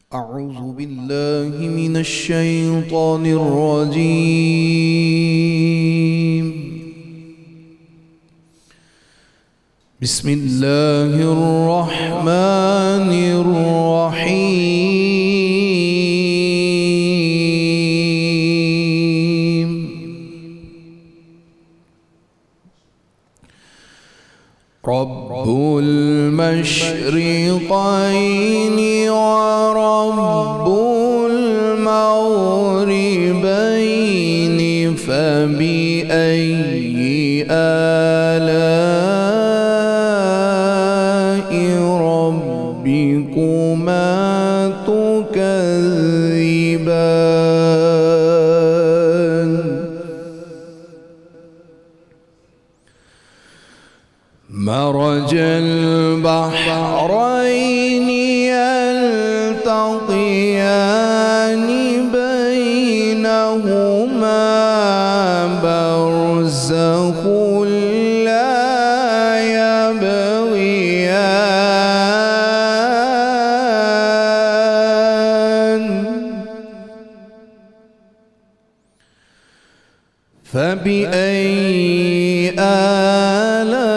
أعوذ بالله من الشيطان الرجيم. بسم الله الرحمن الرحيم. رب المشرقين ورب المغربين فبأي آلاء ربكما تكذبان. مرج البحرين يلتقيان بينهما برزخ لا يبغيان. فبأي آلاء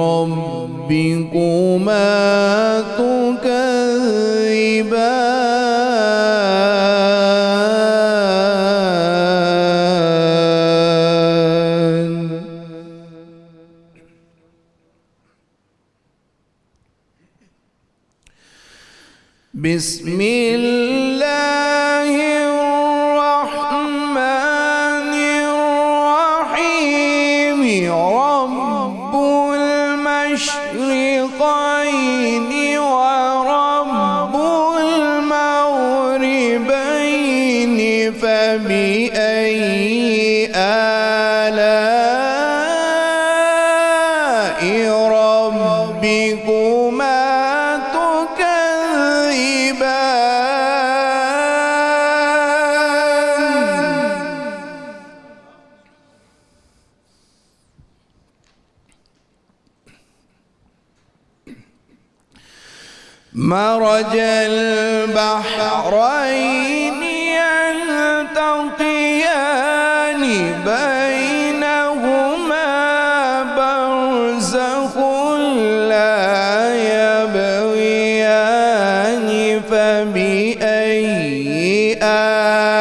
ربكما تكذبان. بسم الله الرحمن الرحيم. رب المشرقين ورب المغربين فبأي آلاء ربكما مرج البحرين يلتقيان بينهما برزخ لا يبغيان. فبأي آلاء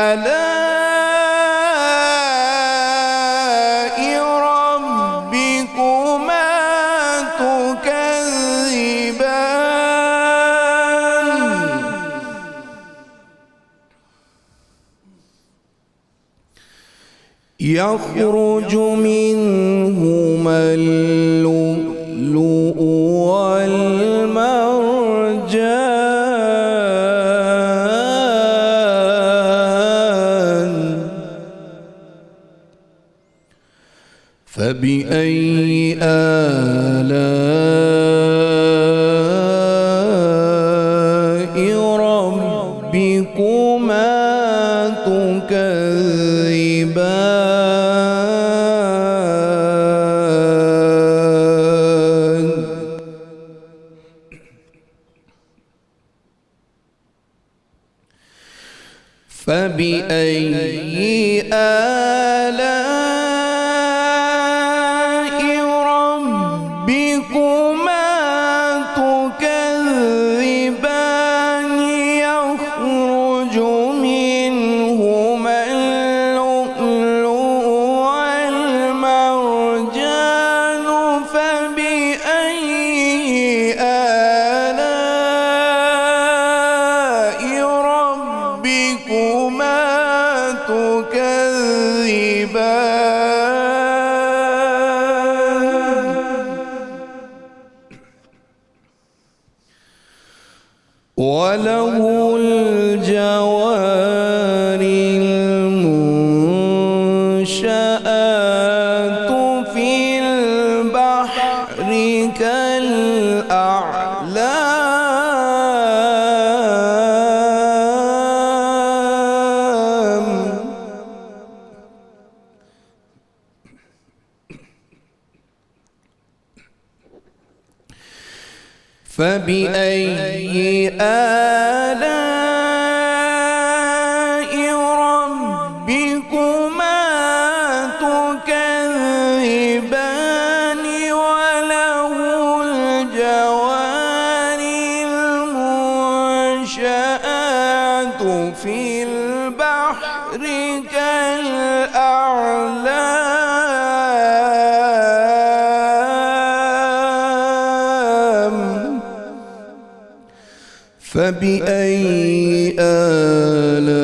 ربكما تكذبان. يخرج منهما اللؤلؤ والمرجان. فبأي آلاء ربكما تكذبان. فبأي آلاء ربكما تكذبان. يخرج منهما اللؤلؤ والمرجان. فبأي آلاء ربكما تكذبان. فبأي آلاء ربكما تكذبان وله الجوار المنشآت في البحر كالأعلام فبأي آلاء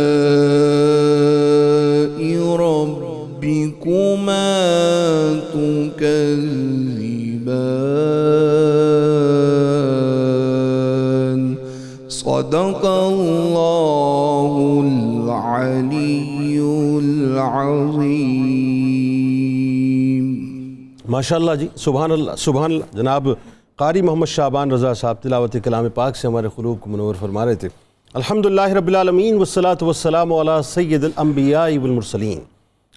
ربكما تكذبان صدق الله العلي العظيم. ماشاءاللہ جی، سبحان اللہ سبحان اللہ. جناب قاری محمد شعبان رضا صاحب تلاوت کلام پاک سے ہمارے قلوب کو منور فرما رہے تھے. الحمدللہ رب العالمین والصلاة والسلام علی سید الانبیاء والمرسلین.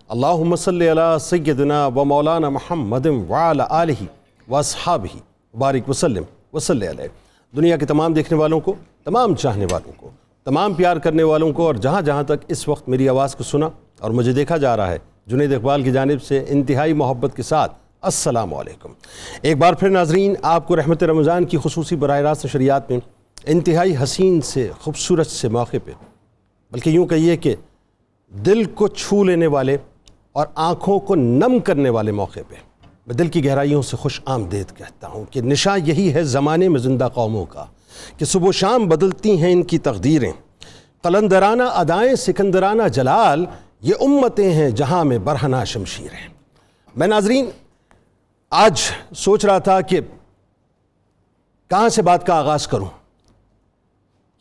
اللہم صلی علی سیدنا و مولانا محمد وعلی آلہ واصحابہ بارک وسلم وصلی علیہ. دنیا کے تمام دیکھنے والوں کو، تمام چاہنے والوں کو، تمام پیار کرنے والوں کو، اور جہاں جہاں تک اس وقت میری آواز کو سنا اور مجھے دیکھا جا رہا ہے، جنید اقبال کی جانب سے انتہائی محبت کے ساتھ السلام علیکم. ایک بار پھر ناظرین، آپ کو رحمت رمضان کی خصوصی براہ راست نشریات میں انتہائی حسین سے خوبصورت سے موقع پہ، بلکہ یوں کہیے کہ دل کو چھو لینے والے اور آنکھوں کو نم کرنے والے موقع پہ میں دل کی گہرائیوں سے خوش آمدید کہتا ہوں کہ نشاں یہی ہے زمانے میں زندہ قوموں کا کہ صبح و شام بدلتی ہیں ان کی تقدیریں. قلندرانہ ادائیں سکندرانہ جلال، یہ امتیں ہیں جہاں میں برہنہ شمشیریں. میں ناظرین آج سوچ رہا تھا کہ کہاں سے بات کا آغاز کروں،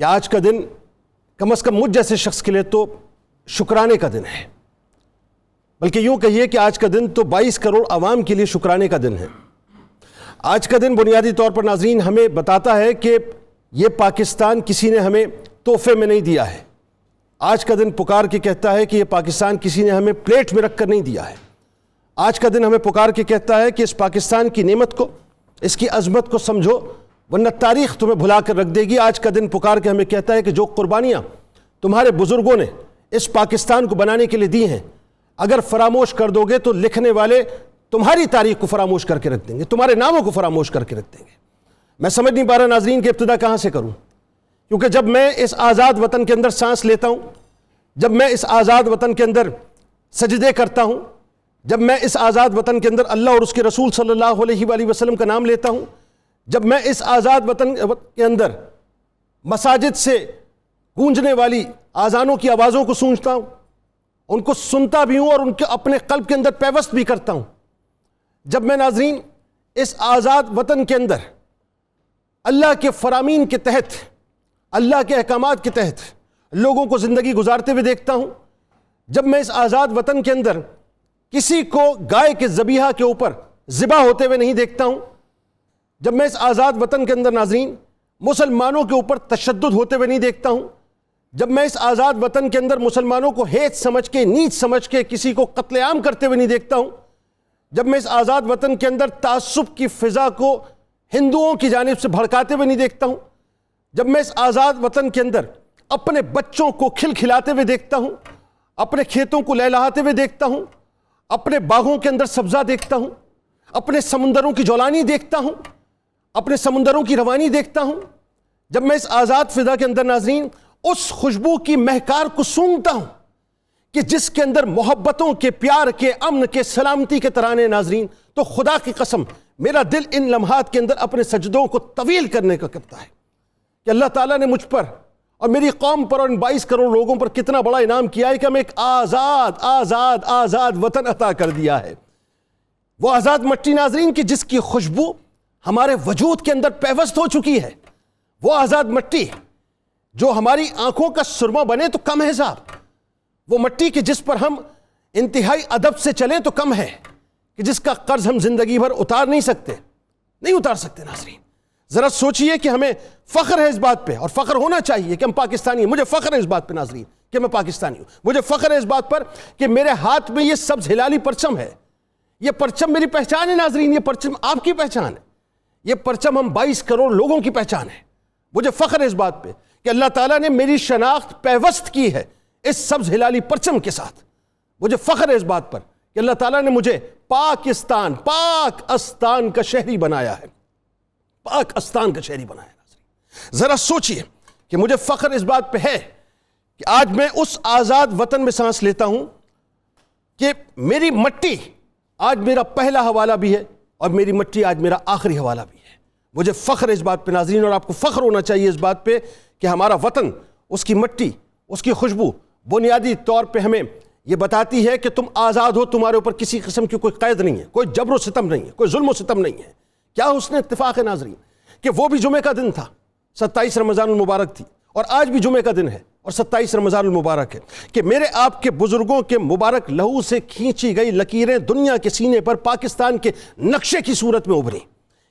کہ آج کا دن کم از کم مجھ جیسے شخص کے لیے تو شکرانے کا دن ہے، بلکہ یوں کہیے کہ آج کا دن تو 22 کروڑ عوام کے لیے شکرانے کا دن ہے. آج کا دن بنیادی طور پر ناظرین ہمیں بتاتا ہے کہ یہ پاکستان کسی نے ہمیں تحفے میں نہیں دیا ہے. آج کا دن پکار کے کہتا ہے کہ یہ پاکستان کسی نے ہمیں پلیٹ میں رکھ کر نہیں دیا ہے. آج کا دن ہمیں پکار کے کہتا ہے کہ اس پاکستان کی نعمت کو، اس کی عظمت کو سمجھو ورنہ تاریخ تمہیں بھلا کر رکھ دے گی. آج کا دن پکار کے ہمیں کہتا ہے کہ جو قربانیاں تمہارے بزرگوں نے اس پاکستان کو بنانے کے لیے دی ہیں، اگر فراموش کر دو گے تو لکھنے والے تمہاری تاریخ کو فراموش کر کے رکھ دیں گے، تمہارے ناموں کو فراموش کر کے رکھ دیں گے. میں سمجھ نہیں پا رہا ناظرین کہ ابتدا کہاں سے کروں، کیونکہ جب میں اس آزاد وطن کے اندر سانس لیتا ہوں، جب میں اس آزاد وطن کے اندر سجدے کرتا ہوں، جب میں اس آزاد وطن کے اندر اللہ اور اس کے رسول صلی اللہ علیہ وآلہ وسلم کا نام لیتا ہوں، جب میں اس آزاد وطن کے اندر مساجد سے گونجنے والی آذانوں کی آوازوں کو سنتا ہوں، ان کو سنتا بھی ہوں اور ان کے اپنے قلب کے اندر پیوست بھی کرتا ہوں، جب میں ناظرین اس آزاد وطن کے اندر اللہ کے فرامین کے تحت، اللہ کے احکامات کے تحت لوگوں کو زندگی گزارتے ہوئے دیکھتا ہوں، جب میں اس آزاد وطن کے اندر کسی کو گائے کے ذبیحہ کے اوپر ذبح ہوتے ہوئے نہیں دیکھتا ہوں، جب میں اس آزاد وطن کے اندر ناظرین مسلمانوں کے اوپر تشدد ہوتے ہوئے نہیں دیکھتا ہوں، جب میں اس آزاد وطن کے اندر مسلمانوں کو ہیچ سمجھ کے، نیچ سمجھ کے کسی کو قتل عام کرتے ہوئے نہیں دیکھتا ہوں، جب میں اس آزاد وطن کے اندر تعصب کی فضا کو ہندوؤں کی جانب سے بھڑکاتے ہوئے نہیں دیکھتا ہوں، جب میں اس آزاد وطن کے اندر اپنے بچوں کو کھلکھلاتے ہوئے دیکھتا ہوں، اپنے کھیتوں کو لہلہاتے ہوئے دیکھتا ہوں، اپنے باغوں کے اندر سبزہ دیکھتا ہوں، اپنے سمندروں کی جولانی دیکھتا ہوں، اپنے سمندروں کی روانی دیکھتا ہوں، جب میں اس آزاد فضا کے اندر ناظرین اس خوشبو کی مہکار کو سونگتا ہوں کہ جس کے اندر محبتوں کے، پیار کے، امن کے، سلامتی کے ترانے ناظرین، تو خدا کی قسم میرا دل ان لمحات کے اندر اپنے سجدوں کو طویل کرنے کا کرتا ہے کہ اللہ تعالیٰ نے مجھ پر اور میری قوم پر اور ان 22 کروڑ لوگوں پر کتنا بڑا انعام کیا ہے کہ ہمیں ایک آزاد وطن عطا کر دیا ہے. وہ آزاد مٹی ناظرین کی جس کی خوشبو ہمارے وجود کے اندر پیوست ہو چکی ہے، وہ آزاد مٹی جو ہماری آنکھوں کا سرما بنے تو کم ہے صاحب، وہ مٹی کی جس پر ہم انتہائی ادب سے چلیں تو کم ہے، کہ جس کا قرض ہم زندگی بھر اتار نہیں سکتے ناظرین. ذرا سوچئے کہ ہمیں فخر ہے اس بات پہ، اور فخر ہونا چاہیے کہ ہم پاکستانی ہیں. مجھے فخر ہے اس بات پہ ناظرین کہ میں پاکستانی ہوں. مجھے فخر ہے اس بات پر کہ میرے ہاتھ میں یہ سبز ہلالی پرچم ہے. یہ پرچم میری پہچان ہے ناظرین، یہ پرچم آپ کی پہچان ہے. یہ پرچم ہم 22 کروڑ لوگوں کی پہچان ہے. مجھے فخر ہے اس بات پہ کہ اللہ تعالیٰ نے میری شناخت پیوست کی ہے اس سبز ہلالی پرچم کے ساتھ. مجھے فخر ہے اس بات پر کہ اللہ تعالیٰ نے مجھے پاک استان کا شہری بنایا ہے. پاک استان کا شہری بنایا ہے. ذرا سوچئے کہ مجھے فخر اس بات پہ ہے کہ آج میں اس آزاد وطن میں سانس لیتا ہوں کہ میری مٹی آج میرا پہلا حوالہ بھی ہے اور میری مٹی آج میرا آخری حوالہ بھی ہے. مجھے فخر ہے اس بات پہ ناظرین، اور آپ کو فخر ہونا چاہیے اس بات پہ کہ ہمارا وطن، اس کی مٹی، اس کی خوشبو بنیادی طور پہ ہمیں یہ بتاتی ہے کہ تم آزاد ہو، تمہارے اوپر کسی قسم کی کوئی قید نہیں ہے، کوئی جبر و ستم نہیں ہے، کوئی ظلم و ستم نہیں ہے. کیا حسن اتفاق ہے ناظرین کہ وہ بھی جمعے کا دن تھا، 27 رمضان المبارک تھی، اور آج بھی جمعے کا دن ہے اور 27 رمضان المبارک ہے، کہ میرے آپ کے بزرگوں کے مبارک لہو سے کھینچی گئی لکیریں دنیا کے سینے پر پاکستان کے نقشے کی صورت میں ابھری.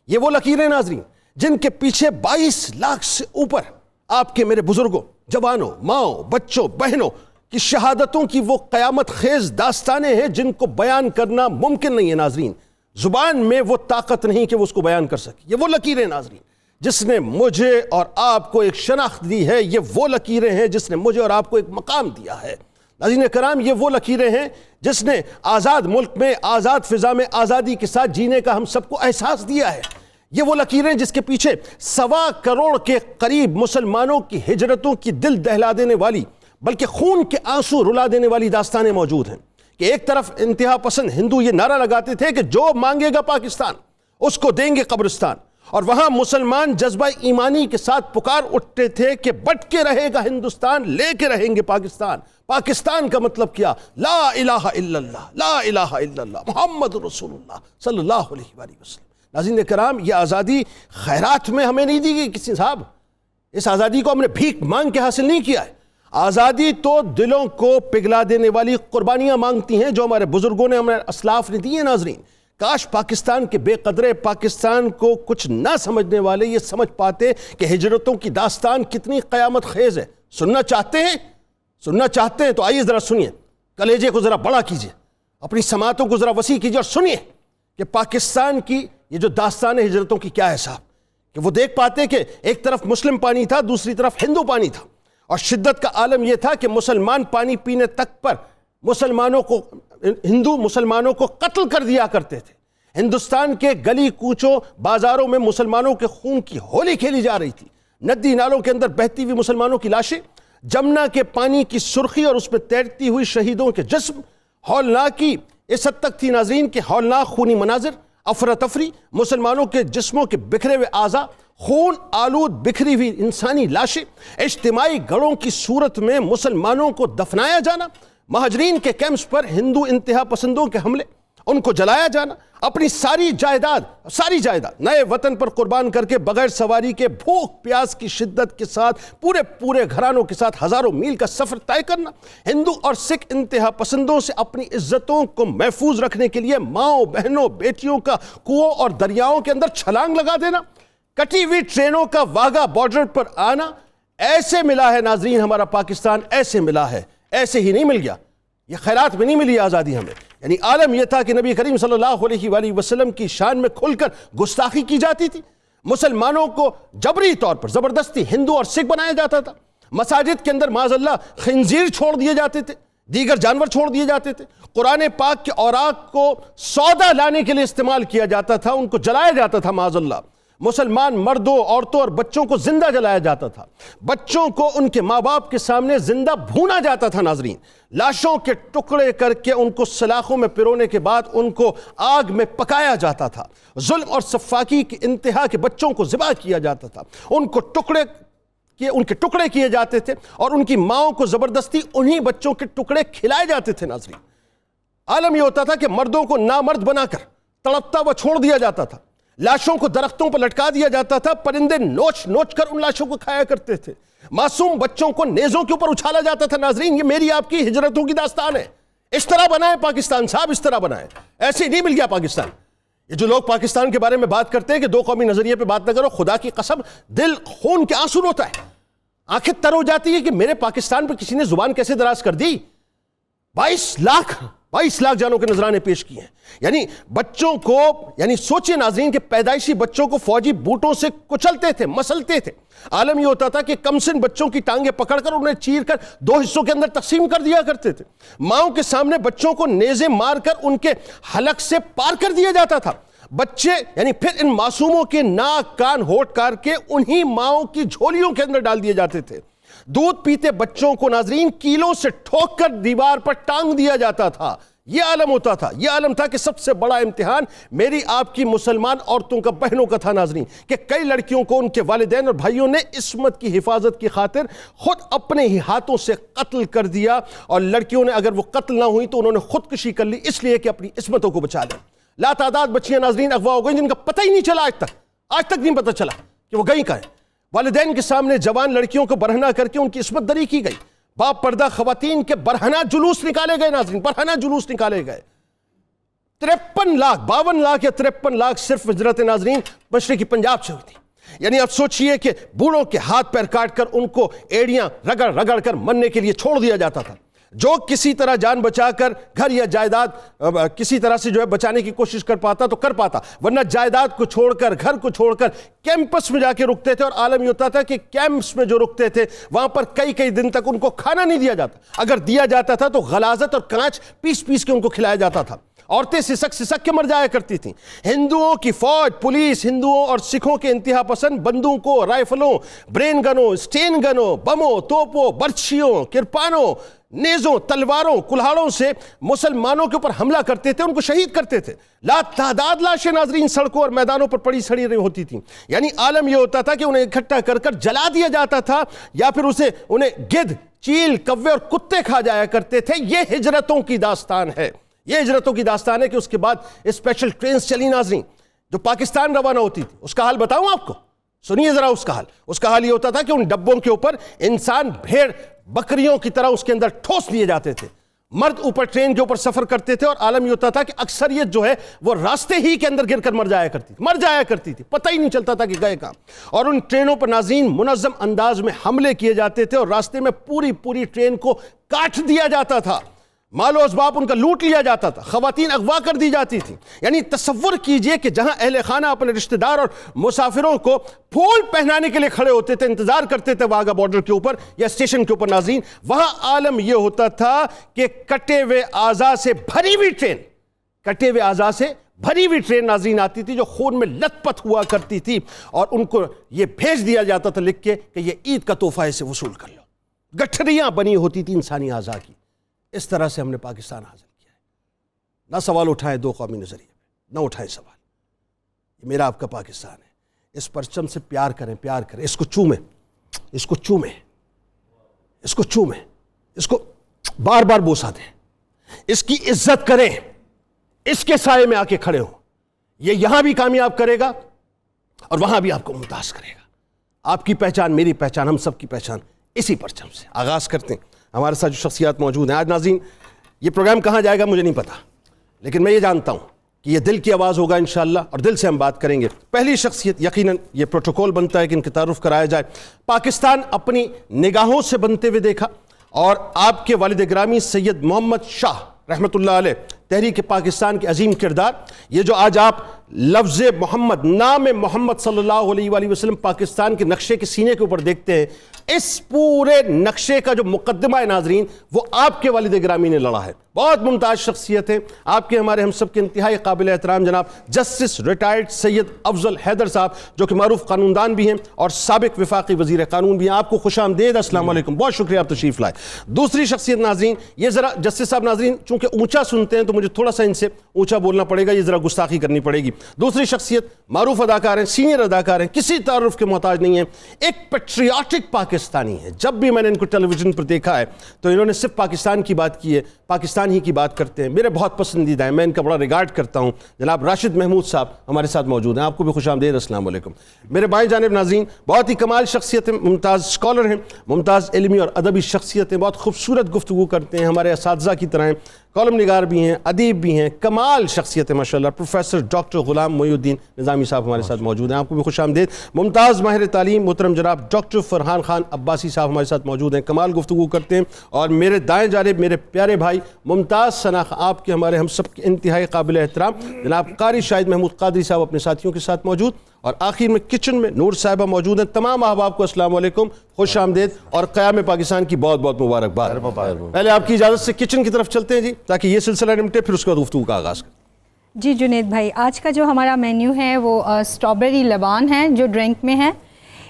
یہ وہ لکیریں ناظرین جن کے پیچھے 22 لاکھ سے اوپر آپ کے میرے بزرگوں، جوانوں، ماؤں، بچوں، بہنوں کی شہادتوں کی وہ قیامت خیز داستانیں ہیں جن کو بیان کرنا ممکن نہیں ہے ناظرین. زبان میں وہ طاقت نہیں کہ وہ اس کو بیان کر سکے. یہ وہ لکیریں ناظرین جس نے مجھے اور آپ کو ایک شناخت دی ہے. یہ وہ لکیریں ہیں جس نے مجھے اور آپ کو ایک مقام دیا ہے. ناظرین کرام، یہ وہ لکیریں ہیں جس نے آزاد ملک میں، آزاد فضا میں آزادی کے ساتھ جینے کا ہم سب کو احساس دیا ہے. یہ وہ لکیریں جس کے پیچھے 1.25 کروڑ کے قریب مسلمانوں کی ہجرتوں کی دل دہلا دینے والی بلکہ خون کے آنسو رلا دینے والی داستانیں موجود ہیں. کہ ایک طرف انتہا پسند ہندو یہ نعرہ لگاتے تھے کہ جو مانگے گا پاکستان اس کو دیں گے قبرستان، اور وہاں مسلمان جذبہ ایمانی کے ساتھ پکار اٹھتے تھے کہ بٹ کے رہے گا ہندوستان، لے کے رہیں گے پاکستان. پاکستان کا مطلب کیا؟ لا الہ الا اللہ، لا الہ الا اللہ محمد رسول اللہ صلی اللہ علیہ وآلہ وسلم. ناظرین کرام، یہ آزادی خیرات میں ہمیں نہیں دی گئی کسی صاحب. اس آزادی کو ہم نے بھیک مانگ کے حاصل نہیں کیا ہے. آزادی تو دلوں کو پگھلا دینے والی قربانیاں مانگتی ہیں جو ہمارے بزرگوں نے، ہمارے اسلاف نے دی ہیں. ناظرین کاش پاکستان کے بے قدرے، پاکستان کو کچھ نہ سمجھنے والے یہ سمجھ پاتے کہ ہجرتوں کی داستان کتنی قیامت خیز ہے. سننا چاہتے ہیں؟ سننا چاہتے ہیں تو آئیے ذرا سنیے. کلیجے کو ذرا بڑا کیجیے، اپنی سماعتوں کو ذرا وسیع کیجیے اور سنیے کہ پاکستان کی یہ جو داستان ہجرتوں کی کیا ہے صاحب. کہ وہ دیکھ پاتے کہ ایک طرف مسلم پانی تھا، دوسری طرف ہندو پانی تھا، اور شدت کا عالم یہ تھا کہ مسلمان پانی پینے تک پر مسلمانوں کو، ہندو مسلمانوں کو قتل کر دیا کرتے تھے. ہندوستان کے گلی کوچوں بازاروں میں مسلمانوں کے خون کی ہولی کھیلی جا رہی تھی. ندی نالوں کے اندر بہتی ہوئی مسلمانوں کی لاشیں، جمنا کے پانی کی سرخی اور اس میں تیرتی ہوئی شہیدوں کے جسم. ہولناکی اس حد تک تھی ناظرین کہ ہولناک خونی مناظر، افراتفری، مسلمانوں کے جسموں کے بکھرے ہوئے اعضاء، خون آلود بکھری ہوئی انسانی لاشیں، اجتماعی گڑھوں کی صورت میں مسلمانوں کو دفنایا جانا، مہاجرین کے کیمپس پر ہندو انتہا پسندوں کے حملے، ان کو جلایا جانا، اپنی ساری جائیداد نئے وطن پر قربان کر کے بغیر سواری کے بھوک پیاس کی شدت کے ساتھ پورے گھرانوں کے ساتھ ہزاروں میل کا سفر طے کرنا، ہندو اور سکھ انتہا پسندوں سے اپنی عزتوں کو محفوظ رکھنے کے لیے ماؤں، بہنوں، بیٹیوں کا کنووں اور دریاؤں کے اندر چھلانگ لگا دینا، کٹی ہوئی ٹرینوں کا واگا بارڈر پر آنا. ایسے ملا ہے ناظرین ہمارا پاکستان، ایسے ملا ہے، ایسے ہی نہیں مل گیا. یہ خیرات میں نہیں ملی آزادی ہمیں. یعنی عالم یہ تھا کہ نبی کریم صلی اللہ علیہ وآلہ وسلم کی شان میں کھل کر گستاخی کی جاتی تھی. مسلمانوں کو جبری طور پر زبردستی ہندو اور سکھ بنایا جاتا تھا. مساجد کے اندر معاذ اللہ خنزیر چھوڑ دیے جاتے تھے، دیگر جانور چھوڑ دیے جاتے تھے. قرآن پاک کے اوراق کو سودا لانے کے لیے استعمال کیا جاتا تھا، ان کو جلایا جاتا تھا معاذ اللہ. مسلمان مردوں، عورتوں اور بچوں کو زندہ جلایا جاتا تھا. بچوں کو ان کے ماں باپ کے سامنے زندہ بھونا جاتا تھا ناظرین. لاشوں کے ٹکڑے کر کے ان کو سلاخوں میں پرونے کے بعد ان کو آگ میں پکایا جاتا تھا. ظلم اور سفاکی کی انتہا کے بچوں کو ذبح کیا جاتا تھا. ان کے ٹکڑے کیے جاتے تھے اور ان کی ماؤں کو زبردستی انہی بچوں کے ٹکڑے کھلائے جاتے تھے ناظرین. عالم یہ ہوتا تھا کہ مردوں کو نامرد بنا کر تڑپتا ہوا چھوڑ دیا جاتا تھا. لاشوں کو درختوں پر لٹکا دیا جاتا تھا. پرندے نوچ نوچ کر ان لاشوں کو کھایا کرتے تھے. معصوم بچوں کو نیزوں کے اوپر اچھالا جاتا تھا. ناظرین یہ میری آپ کی ہجرتوں کی داستان ہے. اس طرح بنا ہے پاکستان صاحب، اس طرح بنا ہے. ایسے ہی نہیں مل گیا پاکستان. یہ جو لوگ پاکستان کے بارے میں بات کرتے ہیں کہ دو قومی نظریے پہ بات نہ کرو، خدا کی قسم دل خون کے آنسو روتا ہے. آنکھیں تر ہو جاتی ہے کہ میرے پاکستان پہ کسی نے زبان کیسے دراز کر دی. 22 لاکھ جانوں کے نذرانے پیش کیے ہیں. یعنی بچوں کو، یعنی سوچیں ناظرین کہ پیدائشی بچوں کو فوجی بوٹوں سے کچلتے تھے، مسلتے تھے. عالم یہ ہوتا تھا کہ کم سن بچوں کی ٹانگیں پکڑ کر انہیں چیر کر 2 حصوں کے اندر تقسیم کر دیا کرتے تھے. ماؤں کے سامنے بچوں کو نیزے مار کر ان کے حلق سے پار کر دیا جاتا تھا. بچے یعنی پھر ان معصوموں کے ناک، کان، ہونٹ کاٹ کے انہی ماؤں کی جھولیوں کے اندر ڈال دیے جاتے تھے. دودھ پیتے بچوں کو ناظرین کیلوں سے ٹھوک کر دیوار پر ٹانگ دیا جاتا تھا. یہ عالم ہوتا تھا. یہ عالم تھا کہ سب سے بڑا امتحان میری آپ کی مسلمان عورتوں کا، بہنوں کا تھا ناظرین، کہ کئی لڑکیوں کو ان کے والدین اور بھائیوں نے عصمت کی حفاظت کی خاطر خود اپنے ہی ہاتھوں سے قتل کر دیا، اور لڑکیوں نے اگر وہ قتل نہ ہوئی تو انہوں نے خودکشی کر لی اس لیے کہ اپنی عصمتوں کو بچا لیں. لاتعداد بچیاں ناظرین اغوا ہو گئیں جن کا پتہ ہی نہیں چلا، آج تک نہیں پتہ چلا کہ وہ گئی کہاں ہیں. والدین کے سامنے جوان لڑکیوں کو برہنہ کر کے ان کی عصمت دری کی گئی. باپ پردہ خواتین کے برہنہ جلوس نکالے گئے ناظرین، برہنہ جلوس نکالے گئے. 52 لاکھ یا 53 لاکھ صرف ہجرت ناظرین مشرقی پنجاب سے ہوئی تھی. یعنی اب سوچئے کہ بوڑھوں کے ہاتھ پیر کاٹ کر ان کو ایڑیاں رگڑ کر مرنے کے لیے چھوڑ دیا جاتا تھا. جو کسی طرح جان بچا کر گھر یا جائیداد کسی طرح سے جو ہے بچانے کی کوشش کر پاتا تو کر پاتا، ورنہ جائیداد کو چھوڑ کر، گھر کو چھوڑ کر کیمپس میں جا کے رکتے تھے. اور عالم یہ ہوتا تھا کہ کیمپس میں جو رکتے تھے وہاں پر کئی دن تک ان کو کھانا نہیں دیا جاتا. اگر دیا جاتا تھا تو غلاظت اور کانچ پیس کے ان کو کھلایا جاتا تھا. عورتیں سسک کے مر جایا کرتی تھیں. ہندوؤں کی فوج، پولیس ہندوؤں اور سکھوں کے انتہا پسند بندوقوں، رائفلوں، برین گنوں، اسٹین گنوں، بموں، توپوں، برچھیوں، کرپانوں، نیزوں، تلواروں، کلہاڑوں سے مسلمانوں کے اوپر حملہ کرتے تھے، ان کو شہید کرتے تھے. لاتعداد لاشیں ناظرین سڑکوں اور میدانوں پر پڑی سڑی رہی ہوتی تھیں. یعنی عالم یہ ہوتا تھا کہ انہیں اکٹھا کر جلا دیا جاتا تھا، یا پھر انہیں گدھ، چیل، کوے اور کتے کھا جایا کرتے تھے. یہ ہجرتوں کی داستان ہے. یہ ہجرتوں کی داستان ہے کہ اس کے بعد اسپیشل ٹرینز چلی ناظرین جو پاکستان روانہ ہوتی تھی. اس کا حال بتاؤں آپ کو؟ سنیے ذرا اس کا حال یہ ہوتا تھا کہ ان ڈبوں کے اوپر انسان بھیڑ بکریوں کی طرح اس کے اندر ٹھوس لیے جاتے تھے. مرد اوپر ٹرین کے اوپر سفر کرتے تھے، اور عالم یہ ہوتا تھا کہ اکثریت جو ہے وہ راستے ہی کے اندر گر کر مر جایا کرتی تھی. پتہ ہی نہیں چلتا تھا کہ گئے کہاں. اور ان ٹرینوں پر ناظرین منظم انداز میں حملے کیے جاتے تھے، اور راستے میں پوری ٹرین کو کاٹ دیا جاتا تھا. مال و اسباب ان کا لوٹ لیا جاتا تھا. خواتین اغوا کر دی جاتی تھیں. یعنی تصور کیجئے کہ جہاں اہل خانہ اپنے رشتہ دار اور مسافروں کو پھول پہنانے کے لیے کھڑے ہوتے تھے، انتظار کرتے تھے واگا بارڈر کے اوپر یا اسٹیشن کے اوپر ناظرین، وہاں عالم یہ ہوتا تھا کہ کٹے ہوئے اعضاء سے بھری ہوئی ٹرین ناظرین آتی تھی جو خون میں لت پت ہوا کرتی تھی، اور ان کو یہ بھیج دیا جاتا تھا لکھ کے کہ یہ عید کا تحفہ اسے وصول کر لو. گٹھریاں بنی ہوتی تھی انسانی اعضاء کی. اس طرح سے ہم نے پاکستان حاصل کیا ہے. نہ سوال اٹھائیں دو قومی نظریے پہ، نہ اٹھائیں سوال. یہ میرا آپ کا پاکستان ہے. اس پرچم سے پیار کریں. اس کو چومیں، اس کو بار بار بوسا دیں، اس کی عزت کریں، اس کے سائے میں آ کے کھڑے ہوں. یہ یہاں بھی کامیاب کرے گا اور وہاں بھی آپ کو ممتاز کرے گا. آپ کی پہچان، میری پہچان، ہم سب کی پہچان اسی پرچم سے. آغاز کرتے ہیں. ہمارے ساتھ جو شخصیات موجود ہیں آج ناظرین، یہ پروگرام کہاں جائے گا مجھے نہیں پتا، لیکن میں یہ جانتا ہوں کہ یہ دل کی آواز ہوگا انشاءاللہ، اور دل سے ہم بات کریں گے. پہلی شخصیت، یقیناً یہ پروٹوکول بنتا ہے کہ ان کے تعارف کرایا جائے. پاکستان اپنی نگاہوں سے بنتے ہوئے دیکھا، اور آپ کے والد گرامی سید محمد شاہ رحمۃ اللہ علیہ، تحریک پاکستان کے عظیم کردار. یہ جو آج آپ لفظ محمد، نام محمد صلی اللہ علیہ وآلہ وسلم پاکستان کے نقشے کے سینے کے اوپر دیکھتے ہیں، اس پورے نقشے کا جو مقدمہ ہے ناظرین وہ آپ کے والد گرامی نے لڑا ہے. بہت ممتاز شخصیت ہے آپ کے، ہمارے ہم سب کے انتہائی قابل احترام جناب جسٹس ریٹائرڈ سید افضل حیدر صاحب، جو کہ معروف قانون دان بھی ہیں اور سابق وفاقی وزیر قانون بھی ہیں. آپ کو خوش آمدید، السلام علیکم، بہت شکریہ آپ تشریف لائے. دوسری شخصیت ناظرین، یہ ذرا جسٹس صاحب ناظرین چونکہ اونچا سنتے ہیں تو مجھے تھوڑا سا ان سے اونچا بولنا پڑے گا، یہ ذرا گستاخی کرنی پڑے گی. دوسری شخصیت معروف اداکار ہیں، سینئر اداکار ہیں، کسی تعارف کے محتاج نہیں ہیں، ایک پیٹریاٹک پاکستانی ہے. جب بھی میں نے ان کو ٹیلی ویژن پر دیکھا ہے تو انہوں نے صرف پاکستان کی بات کی ہے، پاکستان ہی کی بات کرتے ہیں. میرے بہت پسندیدہ ہیں، میں ان کا بڑا ریگارڈ کرتا ہوں. جناب راشد محمود صاحب ہمارے ساتھ موجود ہیں، آپ کو بھی خوش آمدید، السلام علیکم. میرے بائیں جانب ناظرین بہت ہی کمال شخصیت ہیں، ممتاز اسکالر ہیں، ممتاز علمی اور ادبی شخصیت ہیں، بہت خوبصورت گفتگو کرتے ہیں، ہمارے اساتذہ کی طرح ہیں، کالم نگار بھی ہیں، ادیب بھی ہیں, کمال شخصیت ہے ماشاء اللہ, پروفیسر ڈاکٹر غلام محی الدین نظامی صاحب ہمارے ساتھ موجود ہیں. آپ کو بھی خوش آمدید. ممتاز ماہر تعلیم محترم جناب ڈاکٹر فرحان خان عباسی صاحب ہمارے ساتھ موجود ہیں, کمال گفتگو کرتے ہیں. اور میرے دائیں جانب میرے پیارے بھائی ممتاز ثنا آپ کے, ہمارے ہم سب کے انتہائی قابل احترام جناب قاری شاہد محمود قادری صاحب اپنے ساتھیوں کے ساتھ موجود. اور آخر میں کچن میں نور صاحبہ موجود ہیں. تمام احباب کو السلام علیکم, خوش آمدید اور قیام پاکستان کی بہت بہت مبارکباد. پہلے آپ کی اجازت سے کچن کی طرف چلتے ہیں جی, تاکہ یہ سلسلہ نمٹے, پھر اس کے بعد گفتگو کا آغاز کریں. جی جنید بھائی, آج کا جو ہمارا مینیو ہے وہ اسٹرابیری لبان ہے جو ڈرنک میں ہے.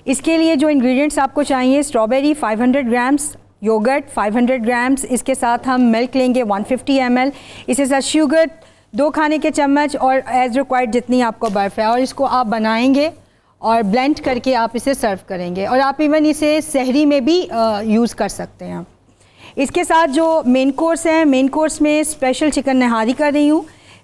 اس کے لیے جو انگریڈینٹس آپ کو چاہیے, اسٹرابیری 500 گرامس, یوگرٹ 500 گرامس, اس کے ساتھ ہم ملک لیں گے 150 ml, اس کے ساتھ شوگر 2 کھانے کے چمچ, اور ایز ریکوائرڈ جتنی آپ کو برف ہے. اور اس کو آپ بنائیں گے اور بلینڈ کر کے آپ اسے سرو کریں گے, اور آپ ایون اسے سحری میں بھی یوز کر سکتے ہیں. اس کے ساتھ جو مین کورس ہے, مین کورس میں اسپیشل چکن نہاری کر رہی ہوں.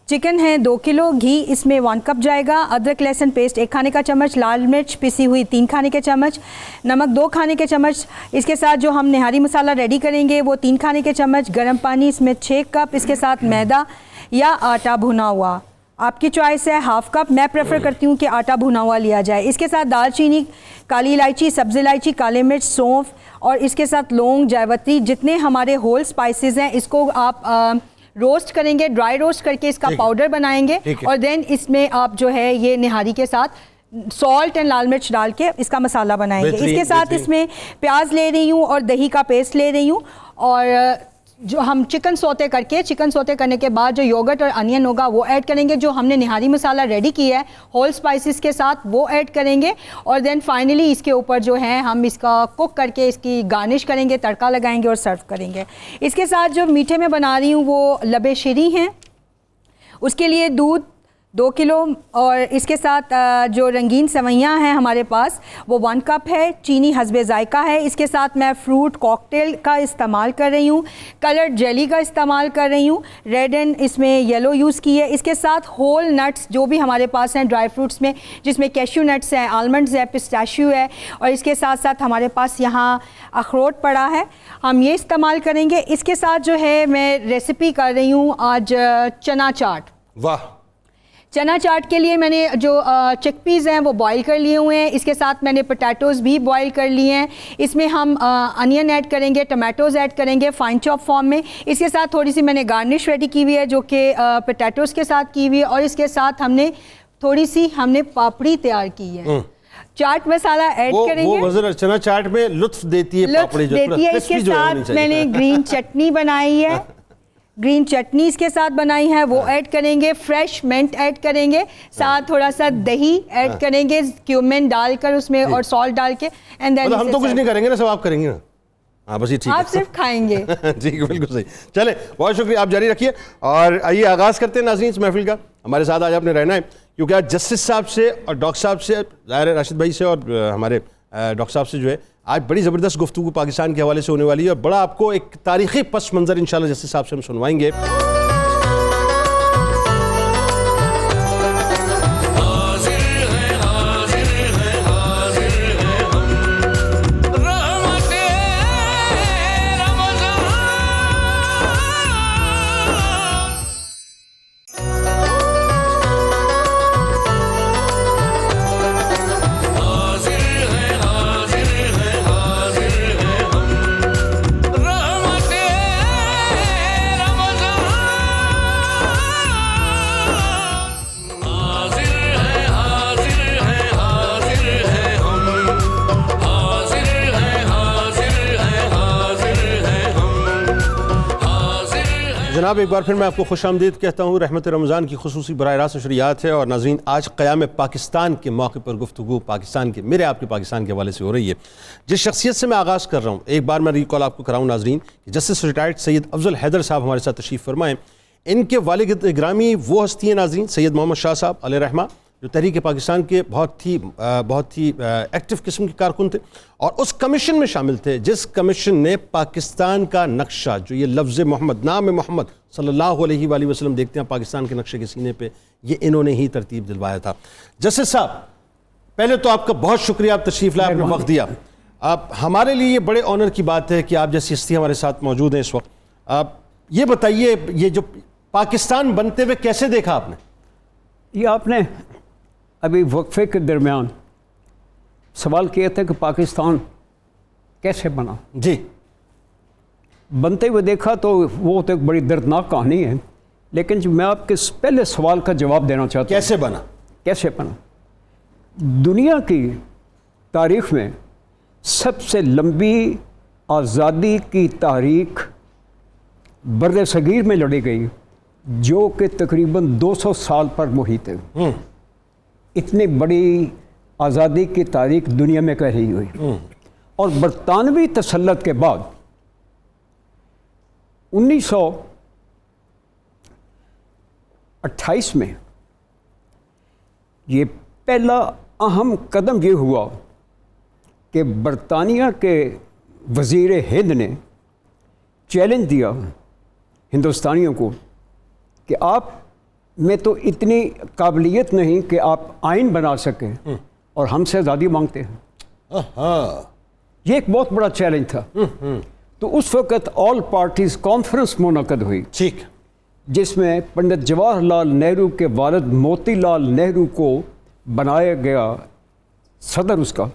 چکن ہے 2 کلو, گھی اس میں 1 کپ جائے گا, ادرک لہسن پیسٹ 1 کھانے کا چمچ, لال مرچ پسی ہوئی 3 کھانے کے چمچ, نمک 2 کھانے کے چمچ. اس کے ساتھ جو ہم نہاری مسالہ ریڈی کریں گے وہ 3 کھانے کے چمچ, گرم پانی اس میں 6 کپ, اس کے ساتھ میدا یا آٹا بھنا ہوا, آپ کی چوائس ہے, 1/2 کپ. میں پریفر کرتی ہوں کہ آٹا بھنا ہوا لیا جائے. اس کے ساتھ دال چینی, کالی الائچی, سبز الائچی, کالے مرچ, سونف, اور اس کے ساتھ لونگ, جائیوتری, جتنے ہمارے ہول سپائسز ہیں اس کو آپ روسٹ کریں گے, ڈرائی روسٹ کر کے اس کا پاؤڈر بنائیں گے. اور دین اس میں آپ جو ہے یہ نہاری کے ساتھ سالٹ اینڈ لال مرچ ڈال کے اس کا مسالہ بنائیں گے. اس کے ساتھ اس میں پیاز لے رہی ہوں اور دہی کا پیسٹ لے رہی ہوں, اور جو ہم چکن سوتے کر کے, چکن سوتے کرنے کے بعد جو یوگرٹ اور انین ہوگا وہ ایڈ کریں گے, جو ہم نے نہاری مسالہ ریڈی کیا ہے ہول سپائسز کے ساتھ وہ ایڈ کریں گے. اور دین فائنلی اس کے اوپر جو ہے ہم اس کا کوک کر کے اس کی گارنش کریں گے, تڑکا لگائیں گے اور سرو کریں گے. اس کے ساتھ جو میٹھے میں بنا رہی ہوں وہ لبے شیریں ہیں. اس کے لیے دودھ 2 کلو, اور اس کے ساتھ جو رنگین سوئیاں ہیں ہمارے پاس وہ 1 کپ ہے, چینی حسب ذائقہ ہے. اس کے ساتھ میں فروٹ کاکٹیل کا استعمال کر رہی ہوں, کلرڈ جیلی کا استعمال کر رہی ہوں, ریڈ اینڈ اس میں یلو یوز کی ہے. اس کے ساتھ ہول نٹس جو بھی ہمارے پاس ہیں ڈرائی فروٹس میں, جس میں کیشیو نٹس ہیں, آلمنڈز ہے, پسٹیشیو ہے, اور اس کے ساتھ ساتھ ہمارے پاس یہاں اخروٹ پڑا ہے, ہم یہ استعمال کریں گے. اس کے ساتھ جو ہے میں ریسیپی کر رہی ہوں آج چنا چاٹ. واہ, چنا چاٹ کے لیے میں نے جو چک پیز ہیں وہ بوائل کر لیے ہوئے ہیں. اس کے ساتھ میں نے پوٹیٹوز بھی بوائل کر لیے ہیں. اس میں ہم انین ایڈ کریں گے, ٹمیٹوز ایڈ کریں گے فائن چاپ فارم میں. اس کے ساتھ تھوڑی سی میں نے گارنش ریڈی کی ہوئی ہے جو کہ پوٹیٹوز کے ساتھ کی ہوئی ہے, اور اس کے ساتھ ہم نے تھوڑی سی پاپڑی تیار کی ہے. چاٹ مسالہ ایڈ کریں گے, وہ چنا چاٹ میں لطف دیتی ہے پاپڑی جو دیتی ہے. اس کے ساتھ میں نے گرین چٹنی بنائی ہے, گرین چٹنی اس کے ساتھ بنائی ہے وہ ایڈ کریں گے. فریش منٹ ایڈ کریں گے, ساتھ تھوڑا سا دہی ایڈ کریں گے کیومن ڈال کر اس میں, اور سالٹ ڈال کے. اینڈ دین ہم تو کچھ نہیں کریں گے نا, سب آپ کریں گے نا. ہاں بس یہ ٹھیک ہے, آپ صرف کھائیں گے. جی بالکل صحیح. چلیں, بہت شکریہ, آپ جاری رکھیے. اور آئیے آغاز کرتے ہیں ناظرین اس محفل کا. ہمارے ساتھ آج آپ نے رہنا ہے کیونکہ آج جسٹس صاحب سے اور ڈاکٹر صاحب سے, ظاہر راشد بھائی سے اور ہمارے ڈاکٹر صاحب سے جو ہے آج بڑی زبردست گفتگو پاکستان کے حوالے سے ہونے والی ہے, اور بڑا آپ کو ایک تاریخی پس منظر انشاءاللہ جسٹس صاحب سے ہم سنوائیں گے. جناب ایک بار پھر میں آپ کو خوش آمدید کہتا ہوں. رحمت رمضان کی خصوصی براہ راست نشریات ہے, اور ناظرین آج قیام پاکستان کے موقع پر گفتگو پاکستان کے, میرے آپ کے پاکستان کے حوالے سے ہو رہی ہے. جس شخصیت سے میں آغاز کر رہا ہوں, ایک بار میں ریکال آپ کو کراؤں ناظرین, جسٹس ریٹائرڈ سید افضل حیدر صاحب ہمارے ساتھ تشریف فرمائیں. ان کے والد گرامی وہ ہستی ہیں ناظرین, سید محمد شاہ صاحب علیہ رحمہ, جو تحریک پاکستان کے بہت ہی ایکٹیو قسم کے کارکن تھے, اور اس کمیشن میں شامل تھے جس کمیشن نے پاکستان کا نقشہ, جو یہ لفظ محمد, نام محمد صلی اللہ علیہ وآلہ وسلم دیکھتے ہیں پاکستان کے نقشے کے سینے پہ, یہ انہوں نے ہی ترتیب دلوایا تھا. جسٹس صاحب پہلے تو آپ کا بہت شکریہ, آپ تشریف لائے, آپ نے وقت دیا. آپ ہمارے لیے یہ بڑے آنر کی بات ہے کہ آپ جیسی ہستی ہمارے ساتھ موجود ہیں اس وقت. آپ یہ بتائیے, یہ جو پاکستان بنتے ہوئے کیسے دیکھا آپ نے؟ یہ آپ نے ابھی وقفے کے درمیان سوال کیا تھا کہ پاکستان کیسے بنا. جی. بنتے ہوئے دیکھا تو وہ تو ایک بڑی دردناک کہانی ہے، لیکن جو میں آپ کے پہلے سوال کا جواب دینا چاہتا ہوں. کیسے بنا؟ کیسے بنا؟ دنیا کی تاریخ میں سب سے لمبی آزادی کی تاریخ بر صغیر میں لڑی گئی، جو کہ تقریباً 200 سال پر محیط ہے. اتنی بڑی آزادی کی تاریخ دنیا میں کہی ہوئی. اور برطانوی تسلط کے بعد 1928 میں یہ پہلا اہم قدم یہ ہوا کہ برطانیہ کے وزیر ہند نے چیلنج دیا ہندوستانیوں کو کہ آپ میں تو اتنی قابلیت نہیں کہ آپ آئین بنا سکیں اور ہم سے آزادی مانگتے ہیں. یہ ایک بہت بڑا چیلنج تھا. تو اس وقت آل پارٹیز کانفرنس منعقد ہوئی، ٹھیک، جس میں پنڈت جواہر لال نہرو کے والد موتی لال نہرو کو بنایا گیا صدر اس کا،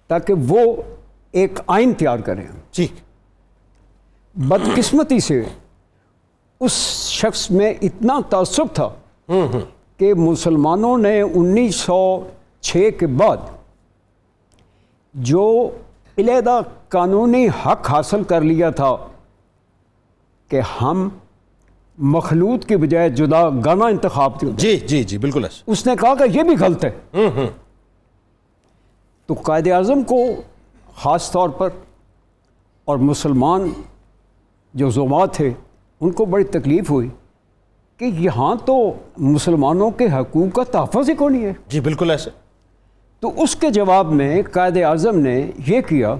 تاکہ وہ ایک آئین تیار کریں. ٹھیک. بدقسمتی سے اس شخص میں اتنا تعصب تھا کہ مسلمانوں نے 1906 کے بعد جو علیحدہ قانونی حق حاصل کر لیا تھا کہ ہم مخلوط کی بجائے جدا گانا انتخاب تھے. جی جی جی بالکل ایسا. اس نے کہا کہ یہ بھی غلط ہے. تو قائد اعظم کو خاص طور پر اور مسلمان جو زعما تھے ان کو بڑی تکلیف ہوئی کہ یہاں تو مسلمانوں کے حقوق کا تحفظ ہی کون نہیں ہے. جی بالکل ایسے. تو اس کے جواب میں قائد اعظم نے یہ کیا،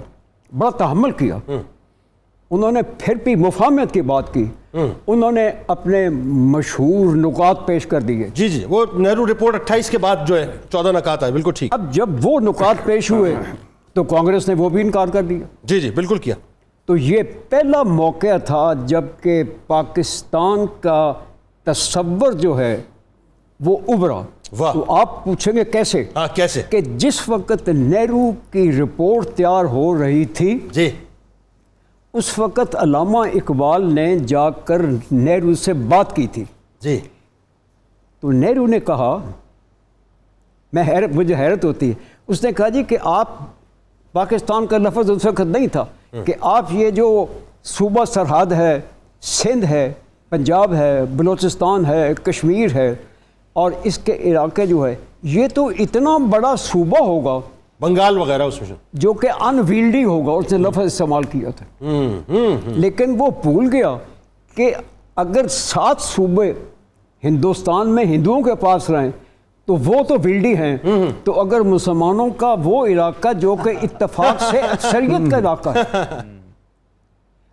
بڑا تحمل کیا. انہوں نے پھر بھی مفاہمت کی بات کی. انہوں نے اپنے مشہور نکات پیش کر دیے. جی جی، وہ نہرو رپورٹ 28 کے بعد جو ہے 14 نکات آئے. بالکل ٹھیک. اب جب وہ نکات پیش ہوئے تو کانگریس نے وہ بھی انکار کر دیا. جی جی بالکل کیا. تو یہ پہلا موقع تھا جب کہ پاکستان کا تصور جو ہے وہ ابھرا. تو آپ پوچھیں گے کیسے؟ ہاں کیسے؟ کہ جس وقت نہرو کی رپورٹ تیار ہو رہی تھی جی، اس وقت علامہ اقبال نے جا کر نہرو سے بات کی تھی. جی. تو نہرو نے کہا، مجھے حیرت ہوتی ہے، اس نے کہا جی کہ آپ، پاکستان کا لفظ اس وقت نہیں تھا، کہ آپ یہ جو صوبہ سرحد ہے، سندھ ہے، پنجاب ہے، بلوچستان ہے، کشمیر ہے اور اس کے علاقے جو ہے، یہ تو اتنا بڑا صوبہ ہوگا، بنگال وغیرہ اس میں جو کہ انویلڈی ہوگا. اس نے لفظ استعمال کیا تھا. لیکن وہ بھول گیا کہ اگر 7 صوبے ہندوستان میں ہندوؤں کے پاس رہیں تو وہ تو ویلڈی ہیں. تو اگر مسلمانوں کا وہ علاقہ جو کہ اتفاق سے اکثریت کا علاقہ ہے،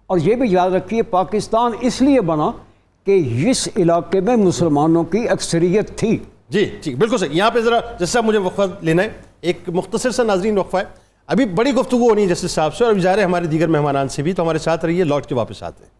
اور یہ بھی یاد رکھیے پاکستان اس لیے بنا کہ اس علاقے میں مسلمانوں کی اکثریت تھی. جی جی بالکل صحیح. یہاں پہ ذرا جیسا مجھے وقفہ لینا ہے، ایک مختصر سا ناظرین وقفہ ہے. ابھی بڑی گفتگو ہونی ہے جسٹس صاحب سے اور ظاہر ہے ہمارے دیگر مہمانان سے بھی، تو ہمارے ساتھ رہیے، لوٹ کے واپس آتے ہیں.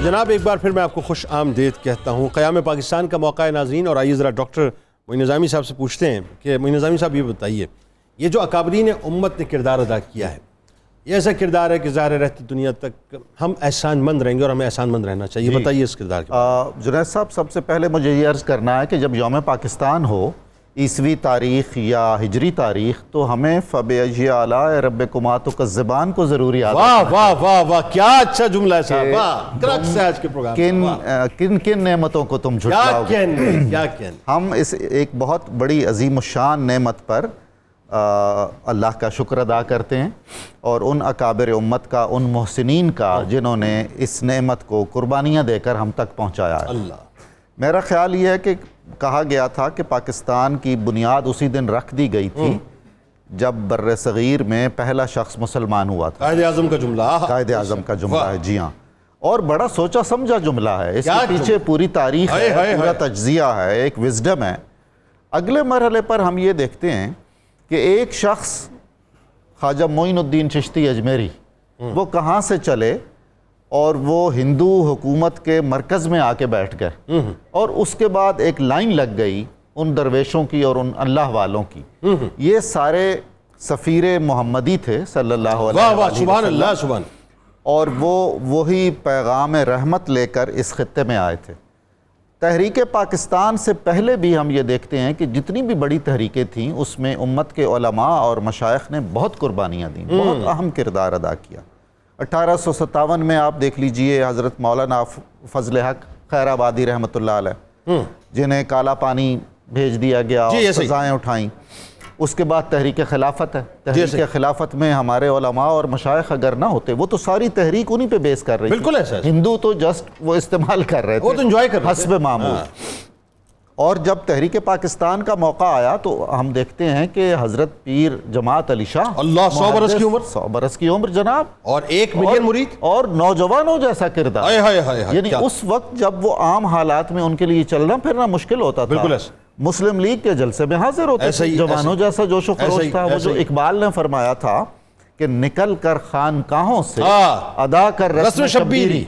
جناب ایک بار پھر میں آپ کو خوش آمدید کہتا ہوں. قیام پاکستان کا موقع ہے ناظرین، اور آئیے ذرا ڈاکٹر معین نظامی صاحب سے پوچھتے ہیں کہ معین نظامی صاحب یہ بتائیے، یہ جو اکابرین امت نے کردار ادا کیا ہے، یہ ایسا کردار ہے کہ ظاہر رہتی دنیا تک ہم احسان مند رہیں گے اور ہمیں احسان مند رہنا چاہیے. بتائیے اس کردار کے. جنید صاحب، سب سے پہلے مجھے یہ عرض کرنا ہے کہ جب یوم پاکستان ہو، عیسوی تاریخ یا ہجری تاریخ تو ہمیں فَبِأَيِّ آلَاءِ رَبِّكُمَا تُكَذِّبَانِ کو ضروری یاد واہ واہ واہ واہ، کیا اچھا جملہ ہے صاحب، واہ کرکس ہے آج کے پروگرام کا، کن کن نعمتوں کو تم کیا جھٹلاؤ گے. کہنے کیا کہنے. ہم اس ایک بہت بڑی عظیم الشان نعمت پر اللہ کا شکر ادا کرتے ہیں، اور ان اکابر امت کا، ان محسنین کا جنہوں نے اس نعمت کو قربانیاں دے کر ہم تک پہنچایا ہے. اللہ میرا خیال یہ ہے کہ کہا گیا تھا کہ پاکستان کی بنیاد اسی دن رکھ دی گئی تھی جب بر صغیر میں پہلا شخص مسلمان ہوا تھا. قائد اعظم کا جملہ، قائد اعظم کا جملہ ہے، جی ہاں، اور بڑا سوچا سمجھا جملہ ہے. اس کے پیچھے پوری تاریخ ہے، پورا تجزیہ ہے، ایک وزڈم ہے. اگلے مرحلے پر ہم یہ دیکھتے ہیں کہ ایک شخص خواجہ معین الدین چشتی اجمیری وہ کہاں سے چلے اور وہ ہندو حکومت کے مرکز میں آ کے بیٹھ گئے، اور اس کے بعد ایک لائن لگ گئی ان درویشوں کی اور ان اللہ والوں کی. یہ سارے سفیر محمدی تھے صلی اللہ علیہ واہ واہ، وسلم، سبحان اللہ سبحان. اور وہی پیغام رحمت لے کر اس خطے میں آئے تھے. تحریک پاکستان سے پہلے بھی ہم یہ دیکھتے ہیں کہ جتنی بھی بڑی تحریکیں تھیں اس میں امت کے علماء اور مشائخ نے بہت قربانیاں دیں، بہت اہم کردار ادا کیا. 1857 میں آپ دیکھ لیجئے حضرت مولانا فضل حق خیر آبادی رحمۃ اللہ علیہ، جنہیں کالا پانی بھیج دیا گیا اور سزائیں اٹھائیں. اس کے بعد تحریک خلافت ہے. تحریک خلافت میں ہمارے علماء اور مشائخ اگر نہ ہوتے، وہ تو ساری تحریک انہی پہ بیس کر رہی تھی. بالکل ایسا، ہندو تو جسٹ وہ استعمال کر رہے تھے، وہ تو انجوائے کر رہے تھے حسب معمول. اور جب تحریک پاکستان کا موقع آیا تو ہم دیکھتے ہیں کہ حضرت پیر جماعت علی شاہ، اللہ 100 برس کی عمر، 100 برس کی عمر جناب، اور 1 ملین مرید، اور نوجوانوں جیسا کردار. یعنی کیا اس وقت جب وہ عام حالات میں ان کے لیے چلنا پھرنا مشکل ہوتا تھا، بالکل ایسا. مسلم لیگ کے جلسے میں حاضر ہوتے تھے، جوانوں جیسا جوش و خروش تھا. وہ جو اقبال نے فرمایا تھا کہ نکل کر خانقاہوں سے ادا کر رسم شبیری،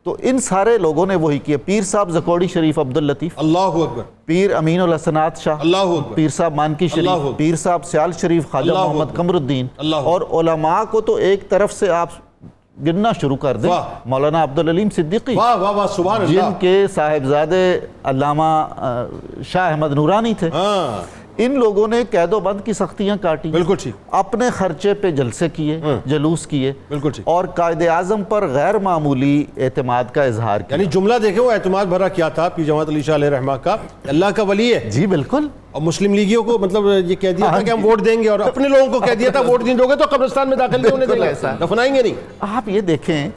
تو ان سارے لوگوں نے وہی کیا. پیر صاحب زکوڑی شریف عبداللطیف، اللہ اکبر، پیر امین الحسنات شاہ، اللہ اکبر، پیر صاحب مانکی شریف، پیر صاحب سیال شریف خواجہ محمد قمر الدین، اور علماء کو تو ایک طرف سے آپ گننا شروع کر دیں. مولانا عبدالعلیم صدیقی، واہ واہ واہ سبحان اللہ، جن کے صاحبزادے علامہ شاہ احمد نورانی تھے. ان لوگوں نے قید و بند کی سختیاں کاٹی، بالکل ٹھیک، اپنے خرچے پہ جلسے کیے، جلوس کیے، بالکل ٹھیک، اور قائد اعظم پر غیر معمولی اعتماد کا اظہار کیا. یعنی جملہ دیکھیں وہ اعتماد بھرا کیا تھا پیر جماعت علی شاہ علیہ رحمہ کا، اللہ کا ولی ہے. جی بالکل. اور مسلم لیگیوں کو مطلب یہ کہہ دیا تھا کہ ہم ووٹ دیں گے، اور اپنے لوگوں کو کہہ دیا تھا ووٹ نہیں دو گے تو قبرستان میں داخل نہیں ہونے دیں گے، دفنائیں گے نہیں. آپ یہ دیکھیں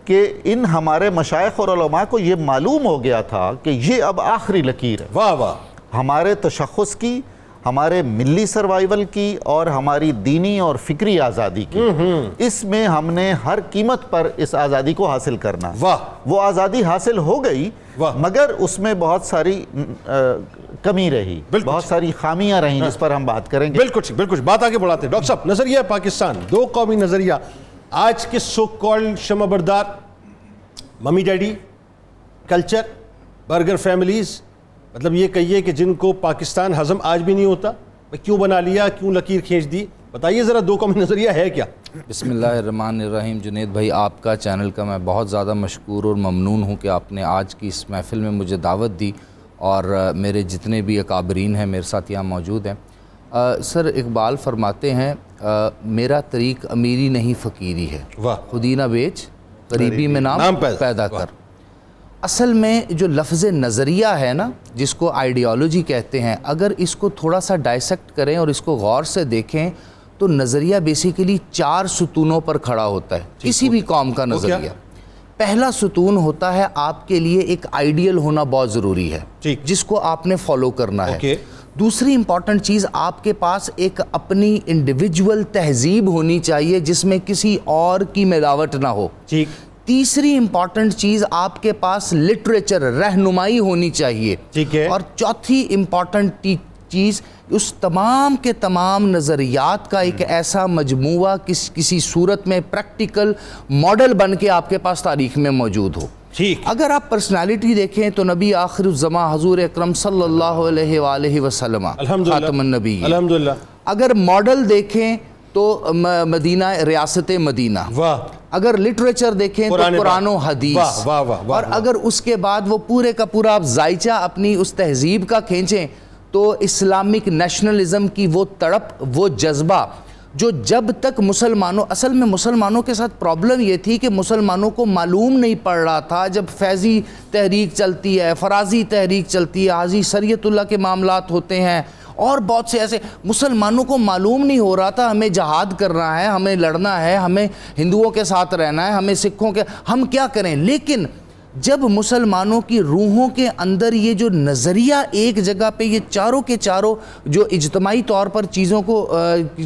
کہ ان ہمارے مشائخ اور علماء کو یہ معلوم ہو گیا تھا کہ یہ اب آخری لکیر ہے. واہ واہ، ہمارے تشخص کی، ہمارے ملی سروائیول کی، اور ہماری دینی اور فکری آزادی کی، اس میں ہم نے ہر قیمت پر اس آزادی کو حاصل کرنا. واہ، وہ آزادی حاصل ہو گئی، مگر اس میں بہت ساری کمی رہی، بہت ساری خامیاں رہیں جس پر ہم بات کریں گے. بالکل بالکل، بات آگے بڑھاتے ہیں. ڈاکٹر صاحب، نظریہ پاکستان، دو قومی نظریہ، آج کے سو کالڈ شمع بردار mummy daddy culture, burger families, مطلب یہ کہیے کہ جن کو پاکستان ہضم آج بھی نہیں ہوتا، کیوں بنا لیا، کیوں لکیر کھینچ دی، بتائیے ذرا دو قومی نظریہ ہے کیا؟ بسم اللہ الرحمن الرحیم. جنید بھائی، آپ کا چینل کا میں بہت زیادہ مشکور اور ممنون ہوں کہ آپ نے آج کی اس محفل میں مجھے دعوت دی، اور میرے جتنے بھی اکابرین ہیں میرے ساتھ یہاں موجود ہیں. سر اقبال فرماتے ہیں میرا طریق امیری نہیں فقیری ہے، خودی نہ بیچ غریبی میں نام پیدا کر. اصل میں جو لفظ نظریہ ہے نا، جس کو آئیڈیالوجی کہتے ہیں، اگر اس کو تھوڑا سا ڈائسیکٹ کریں اور اس کو غور سے دیکھیں تو نظریہ بیسیکلی 4 ستونوں پر کھڑا ہوتا ہے کسی بھی قوم کا نظریہ. پہلا ستون ہوتا ہے آپ کے لیے ایک آئیڈیل ہونا بہت ضروری ہے جس کو آپ نے فالو کرنا ہے. دوسری امپورٹنٹ چیز، آپ کے پاس ایک اپنی انڈیویجول تہذیب ہونی چاہیے جس میں کسی اور کی ملاوٹ نہ ہو. تیسری امپورٹنٹ چیز، آپ کے پاس لٹریچر، رہنمائی ہونی چاہیے. اور چوتھی امپورٹنٹ چیز، اس تمام کے تمام نظریات کا ایک ایسا مجموعہ کسی صورت میں پریکٹیکل ماڈل بن کے آپ کے پاس تاریخ میں موجود ہو. اگر آپ پرسنالٹی دیکھیں تو نبی آخر الزمان حضور اکرم صلی اللہ علیہ وآلہ وسلم خاتم النبی. اگر ماڈل دیکھیں تو مدینہ، ریاست مدینہ. اگر لٹریچر دیکھیں تو قرآن و حدیث. اور اگر اس کے بعد وہ پورے کا پورا آپ ذائچہ اپنی اس تہذیب کا کھینچیں تو اسلامک نیشنلزم کی وہ تڑپ، وہ جذبہ جو جب تک اصل میں مسلمانوں کے ساتھ پرابلم یہ تھی کہ مسلمانوں کو معلوم نہیں پڑ رہا تھا. جب فیضی تحریک چلتی ہے، فرازی تحریک چلتی ہے، حاجی شریعت اللہ کے معاملات ہوتے ہیں اور بہت سے ایسے، مسلمانوں کو معلوم نہیں ہو رہا تھا ہمیں جہاد کرنا ہے، ہمیں لڑنا ہے، ہمیں ہندوؤں کے ساتھ رہنا ہے، ہمیں سکھوں کے، ہم کیا کریں. لیکن جب مسلمانوں کی روحوں کے اندر یہ جو نظریہ ایک جگہ پہ یہ چاروں کے چاروں جو اجتماعی طور پر چیزوں کو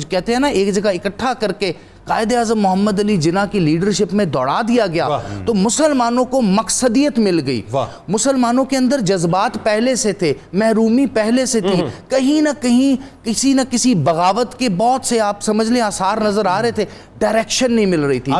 کہتے ہیں نا ایک جگہ اکٹھا کر کے قائد اعظم محمد علی جناح کی لیڈرشپ میں دوڑا دیا گیا، تو مسلمانوں کو مقصدیت مل گئی. مسلمانوں کے اندر جذبات پہلے سے تھے، محرومی پہلے سے تھی، کہیں نہ کہیں کسی نہ کسی بغاوت کے بہت سے آپ سمجھ لیں آثار نظر آ رہے تھے، ڈائریکشن نہیں مل رہی تھی.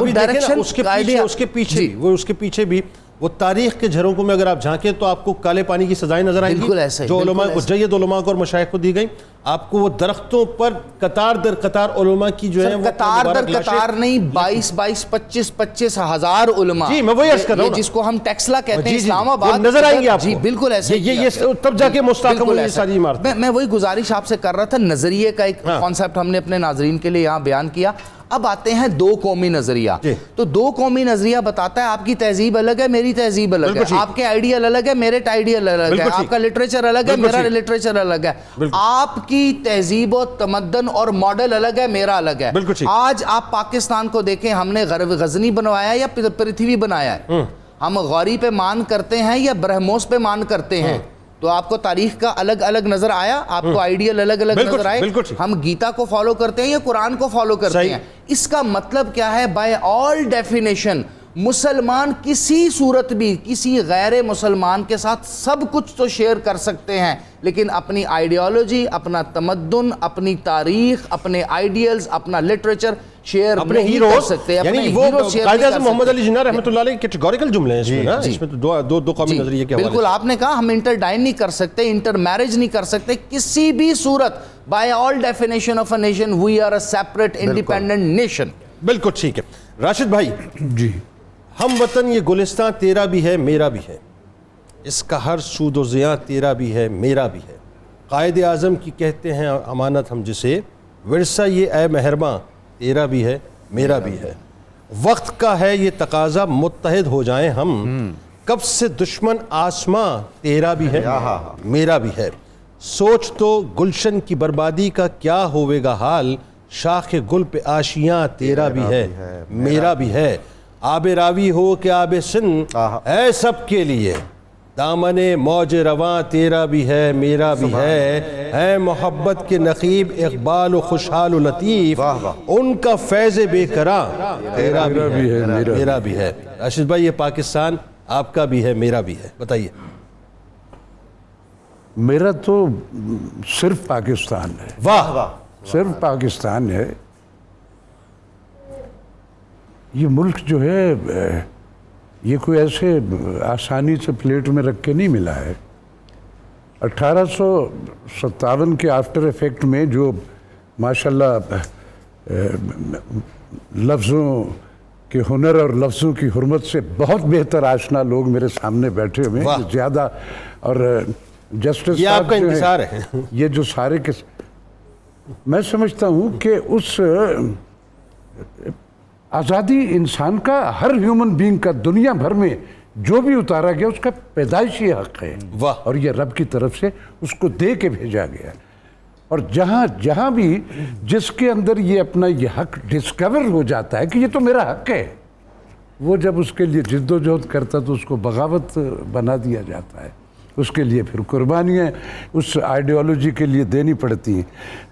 اس کے پیچھے بھی وہ تاریخ کے جھروکوں میں اگر آپ جھانکیں تو آپ کو کالے پانی کی سزائیں نظر آئیں گی جو علماء کو جید علماء کو اور مشائخ کو دی گئیں. آپ کو وہ درختوں پر قطار در قطار علماء کی جو ہے قطار در قطار نہیں 22-25 ہزار علماء، جی میں وہی عرض کر رہا ہوں جس کو ہم ٹیکسلا کہتے ہیں اسلام آباد نظر آئیں گے آپ کو. جی بالکل ایسے یہ تب جا کے مستحکم ہوئی ساری عمارت. میں وہی گزارش آپ سے کر رہا تھا، نظریے کا ایک کانسیپٹ ہم نے اپنے ناظرین کے لیے یہاں بیان کیا. اب آتے ہیں دو قومی نظریہ. تو دو قومی نظریہ بتاتا ہے آپ کی تہذیب الگ ہے، میری تہذیب الگ ہے، آپ کے آئیڈیل الگ ہے، میرے آئیڈیل الگ ہے، آپ کا لٹریچر الگ ہے، میرا لٹریچر الگ ہے، آپ کی تہذیب و تمدن اور ماڈل الگ ہے، میرا الگ ہے. آج آپ پاکستان کو دیکھیں، ہم نے غزنی بنوایا یا پرتھوی بنایا ہے، ہم غوری پہ مان کرتے ہیں یا برہموس پہ مان کرتے ہیں. تو آپ کو تاریخ کا الگ الگ نظر آیا، آپ کو آئیڈیل الگ الگ نظر آئے. ہم گیتا کو فالو کرتے ہیں یا قرآن کو فالو کرتے ہیں. اس کا مطلب کیا ہے؟ بائی آل ڈیفینیشن مسلمان کسی صورت بھی کسی غیر مسلمان کے ساتھ سب کچھ تو شیئر کر سکتے ہیں، لیکن اپنی آئیڈیالوجی، اپنا تمدن، اپنی تاریخ، اپنے آئیڈیلز، اپنا لٹریچر شیئر نہیں کر سکتے. یعنی وہ قائد اعظم محمد علی جناح رحمۃ اللہ علیہ کیٹیگوریکل جملے ہیں اس میں نا، اس میں تو دو قومی نظریے کے حوالے سے بالکل آپ نے کہا ہم انٹر ڈائن نہیں کر سکتے، انٹر میرج نہیں کر سکتے کسی بھی صورت. By all definition of a nation we are a separate independent nation. بالکل ٹھیک ہے. راشد بھائی جی، ہم وطن یہ گلستان تیرا بھی ہے میرا بھی ہے، اس کا ہر سود و زیاں تیرا بھی ہے میرا بھی ہے. قائد اعظم کی کہتے ہیں امانت ہم جسے، ورثہ یہ اے مہرباں تیرا بھی ہے میرا بھی ہے. وقت کا ہے یہ تقاضا متحد ہو جائیں ہم، کب سے دشمن آسماں تیرا بھی ہے میرا بھی ہے. سوچ تو گلشن کی بربادی کا کیا ہوئے گا حال، شاخ گل پہ آشیاں تیرا بھی ہے میرا بھی ہے. آب راوی ہو کہ آب سن ہے سب کے لیے، دامن موج رواں تیرا بھی ہے میرا بھی ہے محبت کے نقیب اقبال و خوشحال و لطیف، ان کا فیض بے کراں تیرا بھی ہے میرا بھی ہے. راشد بھائی یہ پاکستان آپ کا بھی ہے میرا بھی ہے، بتائیے. میرا تو صرف پاکستان ہے. واہ، صرف پاکستان ہے. یہ ملک جو ہے یہ کوئی ایسے آسانی سے پلیٹ میں رکھ کے نہیں ملا ہے. 1857 کے آفٹر ایفیکٹ میں جو ماشاءاللہ لفظوں کے ہنر اور لفظوں کی حرمت سے بہت بہتر آشنا لوگ میرے سامنے بیٹھے ہوئے ہیں زیادہ. اور جسٹس یہ آپ کا انتظار ہے. یہ جو سارے کے میں سمجھتا ہوں کہ اس آزادی انسان کا، ہر ہیومن بینگ کا دنیا بھر میں جو بھی اتارا گیا اس کا پیدائشی حق ہے، اور یہ رب کی طرف سے اس کو دے کے بھیجا گیا. اور جہاں بھی جس کے اندر یہ اپنا یہ حق ڈسکور ہو جاتا ہے کہ یہ تو میرا حق ہے، وہ جب اس کے لیے جد و جہد کرتا تو اس کو بغاوت بنا دیا جاتا ہے. اس کے لیے پھر قربانیاں اس آئیڈیالوجی کے لیے دینی پڑتی ہیں.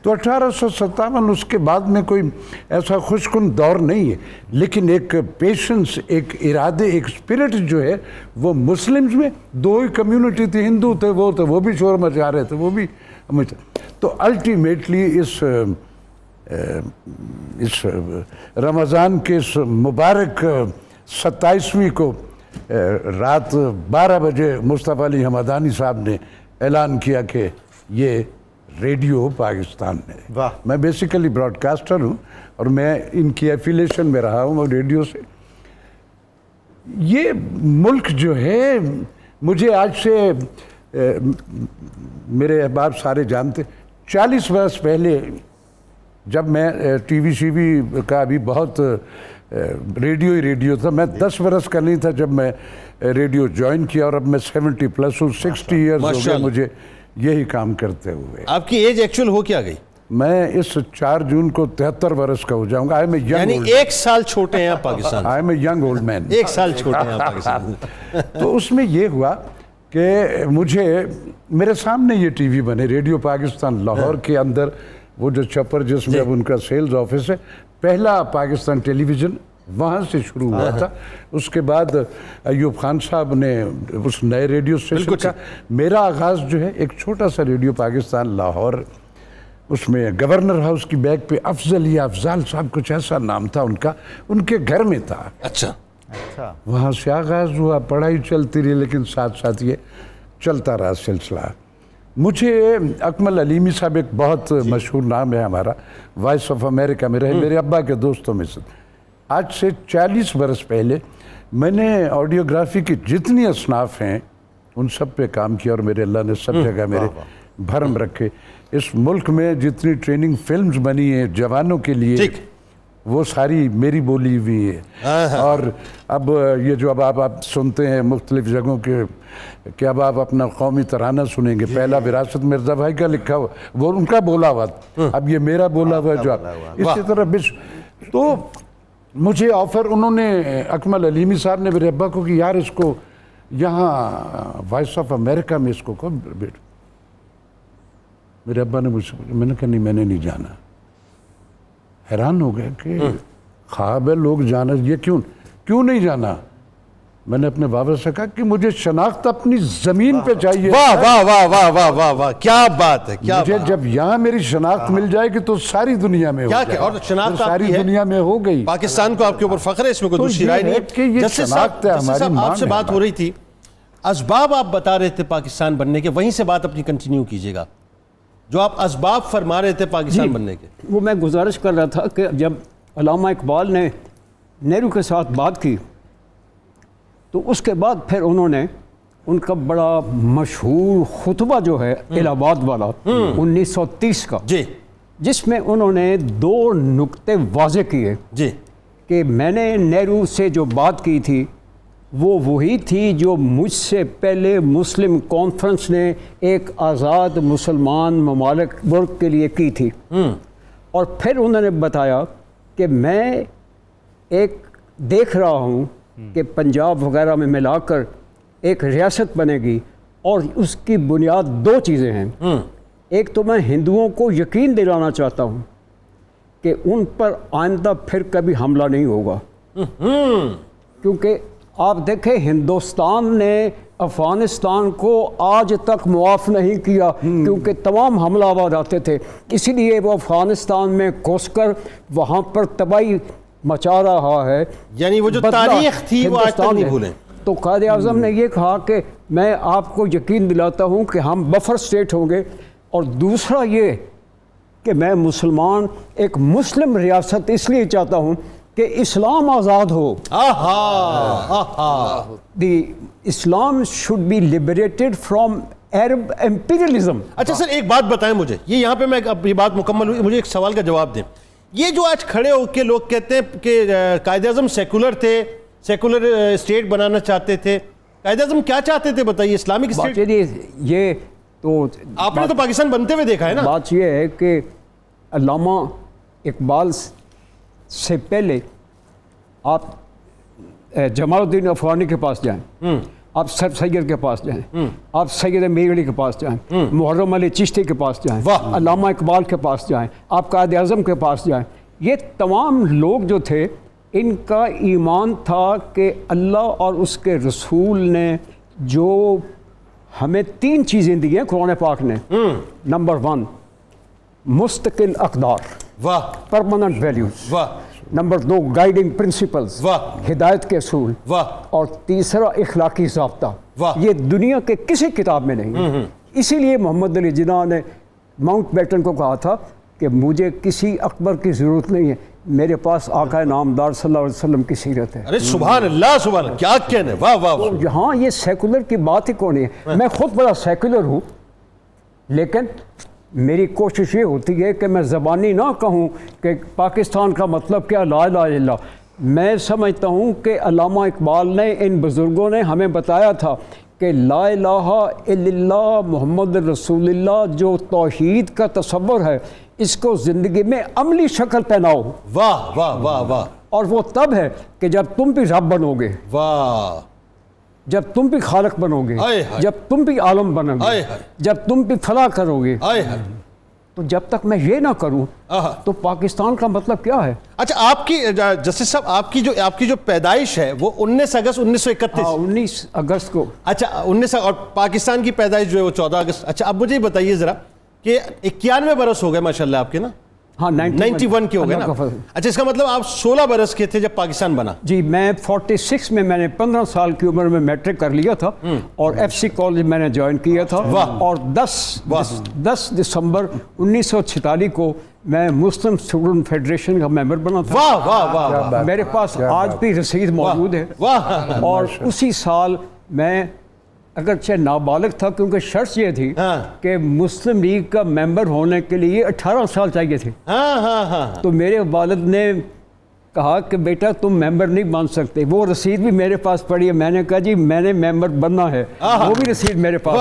تو 1857 اس کے بعد میں کوئی ایسا خوش کن دور نہیں ہے، لیکن ایک پیشنس، ایک ارادے، ایک اسپرٹ جو ہے وہ مسلمز میں دو ہی کمیونٹی تھی، ہندو تھے وہ بھی شور مچا رہے تھے، وہ بھی. تو الٹیمیٹلی اس رمضان کے اس مبارک 27ویں کو رات 12 بجے مصطفیٰ علی حمدانی صاحب نے اعلان کیا کہ یہ ریڈیو پاکستان میں. میں بیسیکلی براڈ کاسٹر ہوں اور میں ان کی ایفیلیشن میں رہا ہوں ریڈیو سے. یہ ملک جو ہے مجھے آج سے میرے احباب سارے جانتے 40 برس پہلے جب میں ٹی وی شی وی کا ابھی بہت ریڈیو ہی ریڈیو تھا، میں 10 برس کا نہیں تھا جب میں ریڈیو جوائن کیا، اور اب میں 70 پلس ہوں، 60 ایئرز ہو گئے مجھے یہی کام کرتے ہوئے۔ آپ کی ایج ایکچول ہو کیا گئی؟ میں اس 4 جون کو 73 برس کا ہو جاؤں گا۔ یعنی 1 سال چھوٹے ہیں آپ Pakistan, I am a young old man, 1 سال چھوٹے ہیں آپ پاکستان۔ تو اس میں یہ ہوا کہ مجھے میرے سامنے یہ ٹی وی بنے، ریڈیو پاکستان لاہور کے اندر، وہ جو چھپر جس میں اب ان کا سیلز آفس ہے، پہلا پاکستان ٹیلی ویژن وہاں سے شروع ہوا تھا۔ اس کے بعد ایوب خان صاحب نے اس نئے ریڈیو اسٹیشن کا، میرا آغاز جو ہے ایک چھوٹا سا ریڈیو پاکستان لاہور، اس میں گورنر ہاؤس کی بیگ پہ افضل یا افضال صاحب کچھ ایسا نام تھا ان کا، ان کے گھر میں تھا۔ اچھا، وہاں سے آغاز ہوا، پڑھائی چلتی رہی، لیکن ساتھ ساتھ یہ چلتا رہا سلسلہ۔ مجھے اکمل علیمی صاحب ایک بہت مشہور نام ہے ہمارا، وائس آف امریکہ میں رہے، میرے ابا کے دوستوں میں سے۔ آج سے 40 برس پہلے میں نے آڈیوگرافی کی جتنی اصناف ہیں ان سب پہ کام کیا، اور میرے اللہ نے سب جگہ میرے بھرم رکھے۔ اس ملک میں جتنی ٹریننگ فلمز بنی ہیں جوانوں کے لیے، وہ ساری میری بولی ہوئی ہے۔ اور اب یہ جو اب آپ سنتے ہیں مختلف جگہوں کے کہ اب آپ اپنا قومی ترانہ سنیں گے، پہلا وراثت مرزا بھائی کا لکھا ہوا، وہ ان کا بولا ہوا، اب یہ میرا بولا ہوا جو اسی طرح تو مجھے آفر انہوں نے، اکمل علیمی صاحب نے میرے ابا کو کہ یار اس کو یہاں وائس آف امریکہ میں اس کو بیٹھ۔ میرے ابا نے مجھ سے پوچھا، میں نے کہا نہیں، میں نے نہیں جانا۔ حیران ہو گئے کہ خواب ہے لوگ جانا، یہ کیوں نہیں جانا؟ میں نے اپنے بابا سے کہا کہ مجھے شناخت اپنی زمین پہ چاہیے۔ واہ واہ واہ واہ واہ واہ واہ، کیا بات ہے، کیا مجھے جب یہاں میری شناخت مل جائے گی تو ساری دنیا میں ہو جائے، اور شناخت ساری دنیا میں ہو گئی۔ پاکستان کو آپ کے اوپر فخر ہے، اس میں کوئی دوسری رائے نہیں کہ یہ شناخت ہے ہماری۔ آپ سے بات ہو رہی تھی، اسباب آپ بتا رہے تھے پاکستان بننے کے، وہیں سے بات اپنی کنٹینیو کیجیے گا، جو آپ اسباب فرما رہے تھے پاکستان بننے کے۔ وہ میں گزارش کر رہا تھا کہ جب علامہ اقبال نے نہرو کے ساتھ بات کی تو اس کے بعد پھر انہوں نے ان کا بڑا مشہور خطبہ جو ہے الہ آباد والا 1930 کا، جس میں انہوں نے 2 نکتے واضح کیے کہ میں نے نہرو سے جو بات کی تھی وہ وہی تھی جو مجھ سے پہلے مسلم کانفرنس نے ایک آزاد مسلمان ممالک ملک کے لیے کی تھی، اور پھر انہوں نے بتایا کہ میں ایک دیکھ رہا ہوں کہ پنجاب وغیرہ میں ملا کر ایک ریاست بنے گی، اور اس کی بنیاد 2 چیزیں ہیں۔ ایک تو میں ہندوؤں کو یقین دلانا چاہتا ہوں کہ ان پر آئندہ پھر کبھی حملہ نہیں ہوگا، کیونکہ آپ دیکھیں ہندوستان نے افغانستان کو آج تک معاف نہیں کیا، کیونکہ تمام حملہ آور آتے تھے، اسی لیے وہ افغانستان میں گھس کر وہاں پر تباہی مچا رہا ہے۔ یعنی وہ جو تاریخ تھی وہ آج تک نہیں بھولیں۔ تو قائد اعظم نے یہ کہا کہ میں آپ کو یقین دلاتا ہوں کہ ہم بفر سٹیٹ ہوں گے، اور دوسرا یہ کہ میں مسلمان ایک مسلم ریاست اس لیے چاہتا ہوں کہ اسلام آزاد ہو۔ The Islam should be liberated from Arab imperialism. اچھا سر، ایک بات بتائیں مجھے، یہ یہاں پہ میں اب یہ بات مکمل ہوئی، مجھے ایک سوال کا جواب دیں۔ یہ جو آج کھڑے ہو کے لوگ کہتے ہیں کہ قائد اعظم سیکولر تھے، سیکولر اسٹیٹ بنانا چاہتے تھے، قائد اعظم کیا چاہتے تھے بتائیے؟ Islamic state? یہ تو آپ نے تو پاکستان بنتے ہوئے دیکھا ہے نا۔ بات یہ ہے کہ علامہ اقبال سے پہلے آپ جمال الدین افغانی کے پاس جائیں، آپ سر سید کے پاس جائیں، آپ سید میر علی کے پاس جائیں، محرم علی چشتی کے پاس جائیں، علامہ اقبال کے پاس جائیں، آپ قائد اعظم کے پاس جائیں، یہ تمام لوگ جو تھے ان کا ایمان تھا کہ اللہ اور اس کے رسول نے جو ہمیں 3 چیزیں دی ہیں قرآن پاک نے۔ نمبر 1 مستقل اقدار، permanent values. Number 2 guiding principles, ہدایت کے اصول۔ اور تیسرا اخلاقی ضابطہ، یہ دنیا کے کسی کتاب میں نہیں۔ اسی لیے محمد علی جناح نے ماؤنٹ بیٹن کو کہا تھا کہ مجھے کسی اکبر کی ضرورت نہیں ہے، میرے پاس آقا نامدار صلی اللہ علیہ وسلم کی سیرت ہے. ارے سبحان اللہ سبحان اللہ, کیا کہنے, واہ واہ واہ. یہاں یہ سیکولر کی بات ہی کون ہے. میں خود بڑا سیکولر ہوں, لیکن میری کوشش یہ ہوتی ہے کہ میں زبانی نہ کہوں کہ پاکستان کا مطلب کیا, لا الہ الا اللہ. میں سمجھتا ہوں کہ علامہ اقبال نے, ان بزرگوں نے ہمیں بتایا تھا کہ لا الہ الا اللہ محمد رسول اللہ, جو توحید کا تصور ہے اس کو زندگی میں عملی شکل پہناؤ. واہ واہ واہ واہ. اور وہ تب ہے کہ جب تم بھی رب بنو گے, واہ, جب تم بھی خالق بنو گے, ہائے ہائے, جب تم بھی عالم بنو گے, ہائے ہائے, جب تم بھی فلاح کرو گے. ہائے ہائے. تو جب تک میں یہ نہ کروں تو پاکستان کا مطلب کیا ہے؟ اچھا آپ کی جسٹس صاحب, آپ کی جو پیدائش ہے وہ 19 اگست 1931. 19 اگست کو. اچھا 19, اور پاکستان کی پیدائش جو ہے وہ 14 اگست. اچھا اب مجھے بتائیے ذرا کہ 91 برس ہو گئے ماشاءاللہ آپ کے نا, ہاں 91 کے ہو گئے نا. اچھا اس کا مطلب آپ 16 برس کے تھے جب پاکستان بنا. جی میں 46 میں نے 15 سال کی عمر میں میٹرک کر لیا تھا اور ایف سی کالج میں نے جوائن کیا تھا, اور 10 دسمبر 1946 کو میں مسلم اسٹوڈنٹ فیڈریشن کا ممبر بنا تھا. واہ واہ واہ. میرے پاس آج بھی رسید موجود ہے. اور اسی سال میں اگرچہ نابالغ تھا, کیونکہ شرط یہ تھی کہ مسلم لیگ کا ممبر ہونے کے لیے 18 سال چاہیے تھے. تو میرے والد نے کہا کہ بیٹا تم ممبر نہیں بن سکتے. وہ رسید بھی میرے پاس پڑی ہے. میں نے کہا جی میں نے ممبر بننا ہے, وہ بھی رسید میرے پاس.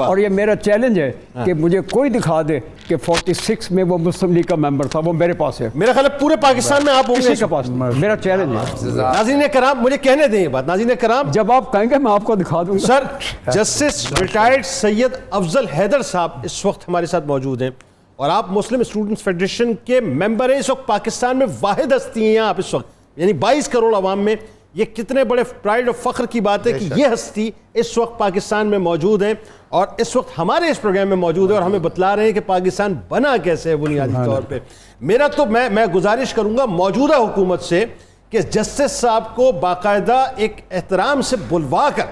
اور یہ میرا چیلنج ہے کہ مجھے کوئی دکھا دے کہ 46 میں وہ مسلم لیگ کا ممبر تھا, وہ میرے پاس ہے. میرا خیال ہے پورے پاکستان میں آپ ہوں گے کے پاس. میرا چیلنج ہے. ناظرین کرام مجھے کہنے دیں یہ بات. ناظرین کرام جب آپ کہیں گے میں آپ کو دکھا دوں گا. سر جسٹس ریٹائرڈ سید افضل حیدر صاحب اس وقت ہمارے ساتھ موجود ہیں, اور آپ مسلم اسٹوڈنٹس فیڈریشن کے ممبر ہیں. اس وقت پاکستان میں واحد ہستی ہیں آپ اس وقت, یعنی 22 کروڑ عوام میں. یہ کتنے بڑے پرائڈ اور فخر کی بات ہے کہ یہ ہستی اس وقت پاکستان میں موجود ہیں, اور اس وقت ہمارے اس پروگرام میں موجود ہے, اور ہمیں بتلا رہے ہیں کہ پاکستان بنا کیسے ہے بنیادی طور پہ. میرا تو میں گزارش کروں گا موجودہ حکومت سے کہ جسٹس صاحب کو باقاعدہ ایک احترام سے بلوا کر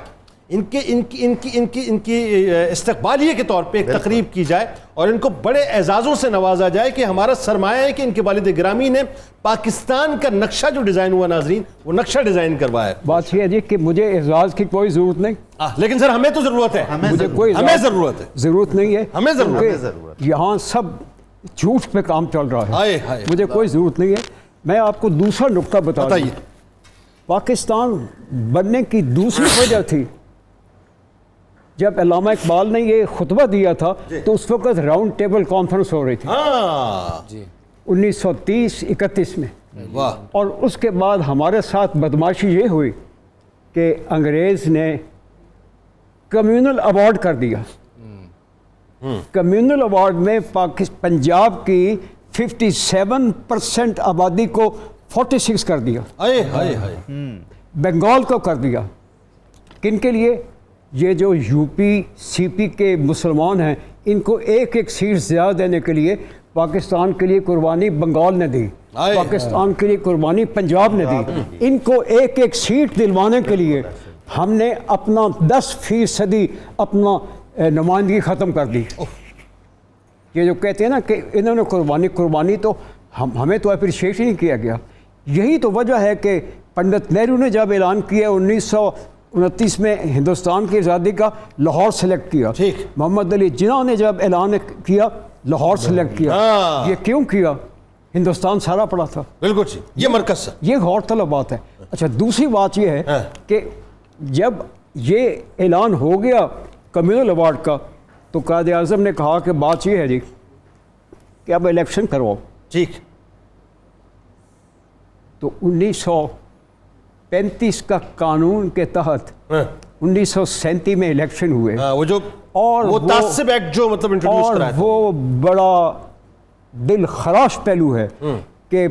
ان کی استقبالیے کے طور پہ ایک تقریب کی جائے, اور ان کو بڑے اعزازوں سے نوازا جائے کہ ہمارا سرمایہ ہے کہ ان کے والد گرامی نے پاکستان کا نقشہ جو ڈیزائن ہوا ناظرین, وہ نقشہ ڈیزائن کروایا ہے. بات یہ ہے جی کہ مجھے اعزاز کی کوئی ضرورت نہیں, لیکن سر ہمیں تو ضرورت ہے. مجھے کوئی ضرورت نہیں ہے. ہمیں ضرورت. یہاں سب جھوٹ پہ کام چل رہا ہے, مجھے کوئی ضرورت نہیں ہے. میں آپ کو دوسرا نقطہ بتائیے. پاکستان بننے کی دوسری وجہ تھی, جب علامہ اقبال نے یہ خطبہ دیا تھا تو اس وقت راؤنڈ ٹیبل کانفرنس ہو رہی تھی 1930-31 میں. اور اس کے بعد ہمارے ساتھ بدماشی یہ ہوئی کہ انگریز نے کمیونل ایوارڈ کر دیا. کمیونل ایوارڈ میں پنجاب کی 57% آبادی کو 46 کر دیا, بنگال کو کر دیا. کن کے لیے؟ یہ جو یو پی سی پی کے مسلمان ہیں, ان کو ایک سیٹ زیادہ دینے کے لیے پاکستان کے لیے قربانی بنگال نے دی, پاکستان کے لیے قربانی پنجاب نے دی. ان کو ایک سیٹ دلوانے کے لیے ہم نے اپنا 10% اپنا نمائندگی ختم کر دی. یہ جو کہتے ہیں نا کہ انہوں نے قربانی تو ہمیں تو اپریشیٹ ہی نہیں کیا گیا. یہی تو وجہ ہے کہ پنڈت نہرو نے جب اعلان کیا 1929 میں ہندوستان کی آزادی کا, لاہور سلیکٹ کیا. محمد علی جناح نے جب اعلان کیا لاہور سلیکٹ کیا. یہ کیوں کیا؟ ہندوستان سارا پڑا تھا. بالکل یہ مرکز ہے. یہ غور طلب بات ہے. اچھا دوسری بات یہ ہے کہ جب یہ اعلان ہو گیا کمیونل ایوارڈ کا تو قائد اعظم نے کہا کہ بات یہ ہے جی کہ اب الیکشن کرواؤ. ٹھیک. تو 1935 کا قانون کے تحت 1937 میں الیکشن ہوئے. وہ تعصب ایکٹ جو مطلب انٹروڈیوس کرایا تھا. وہ بڑا دل خراش پہلو ہے کہ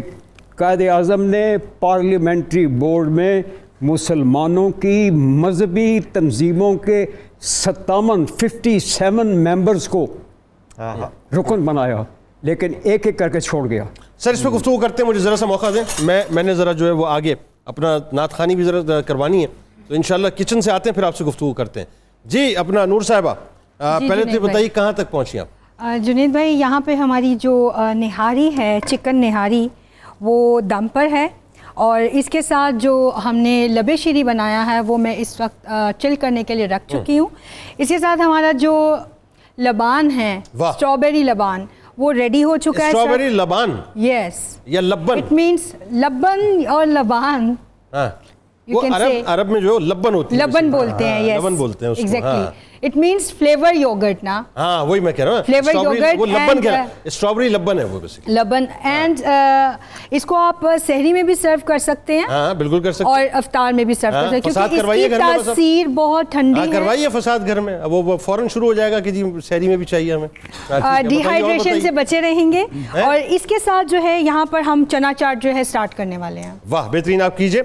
قائد اعظم نے پارلیمنٹری بورڈ میں مسلمانوں کی مذہبی تنظیموں کے 57 ممبرز کو رکن بنایا, لیکن ایک کر کے چھوڑ گیا. سر اس پہ گفتگو کرتے ہیں, مجھے ذرا سا موقع دیں. میں نے ذرا جو ہے وہ آگے اپنا نعت خوانی بھی ذرا کروانی ہے, تو انشاءاللہ کچن سے آتے ہیں پھر آپ سے گفتگو کرتے ہیں. جی اپنا نور صاحبہ پہلے تو بتائیے کہاں تک پہنچی آپ؟ جنید بھائی یہاں پہ ہماری جو نہاری ہے, چکن نہاری, وہ دم پر ہے، اور اس کے ساتھ جو ہم نے لبے شیری بنایا ہے وہ میں اس وقت چل کرنے کے لیے رکھ چکی ہوں. اس کے ساتھ ہمارا جو لبان ہے، اسٹرابیری لبان، وہ ریڈی ہو چکا ہے. اسٹرابیری لبان؟ یس. یا لبن؟ اٹ مینس لبن اور لبان. وہ عرب میں جو لبن ہوتی ہے، لبن بولتے ہیں. یس، لبن بولتے ہیں اس کو. Exactly. It means flavour yoghurt نا. ہاں وہی میں کہہ رہا ہوں، فلیور یوگرٹ. وہ لبن کیا ہے؟ اسٹرابیری لبن ہے وہ بیسیکلی. لبن. اینڈ اس کو آپ سحری میں بھی سرو کر سکتے ہیں. ہاں بالکل کر سکتے ہیں، اور افطار میں بھی سرو کر سکتے ہیں، فساد کیونکہ کروائیے اس کی گھر میں. تاثیر بہت ٹھنڈی ہے. کروائیے فساد گھر میں، وہ فوراً شروع ہو جائے گا کہ جی سحری میں بھی چاہیے ہمیں. ڈی ہائیڈریشن سے بچے رہیں گے. اور اس کے ساتھ جو ہے یہاں پر ہم چنا چاٹ جو ہے اسٹارٹ کرنے والے ہیں. واہ بہترین، آپ کیجئے.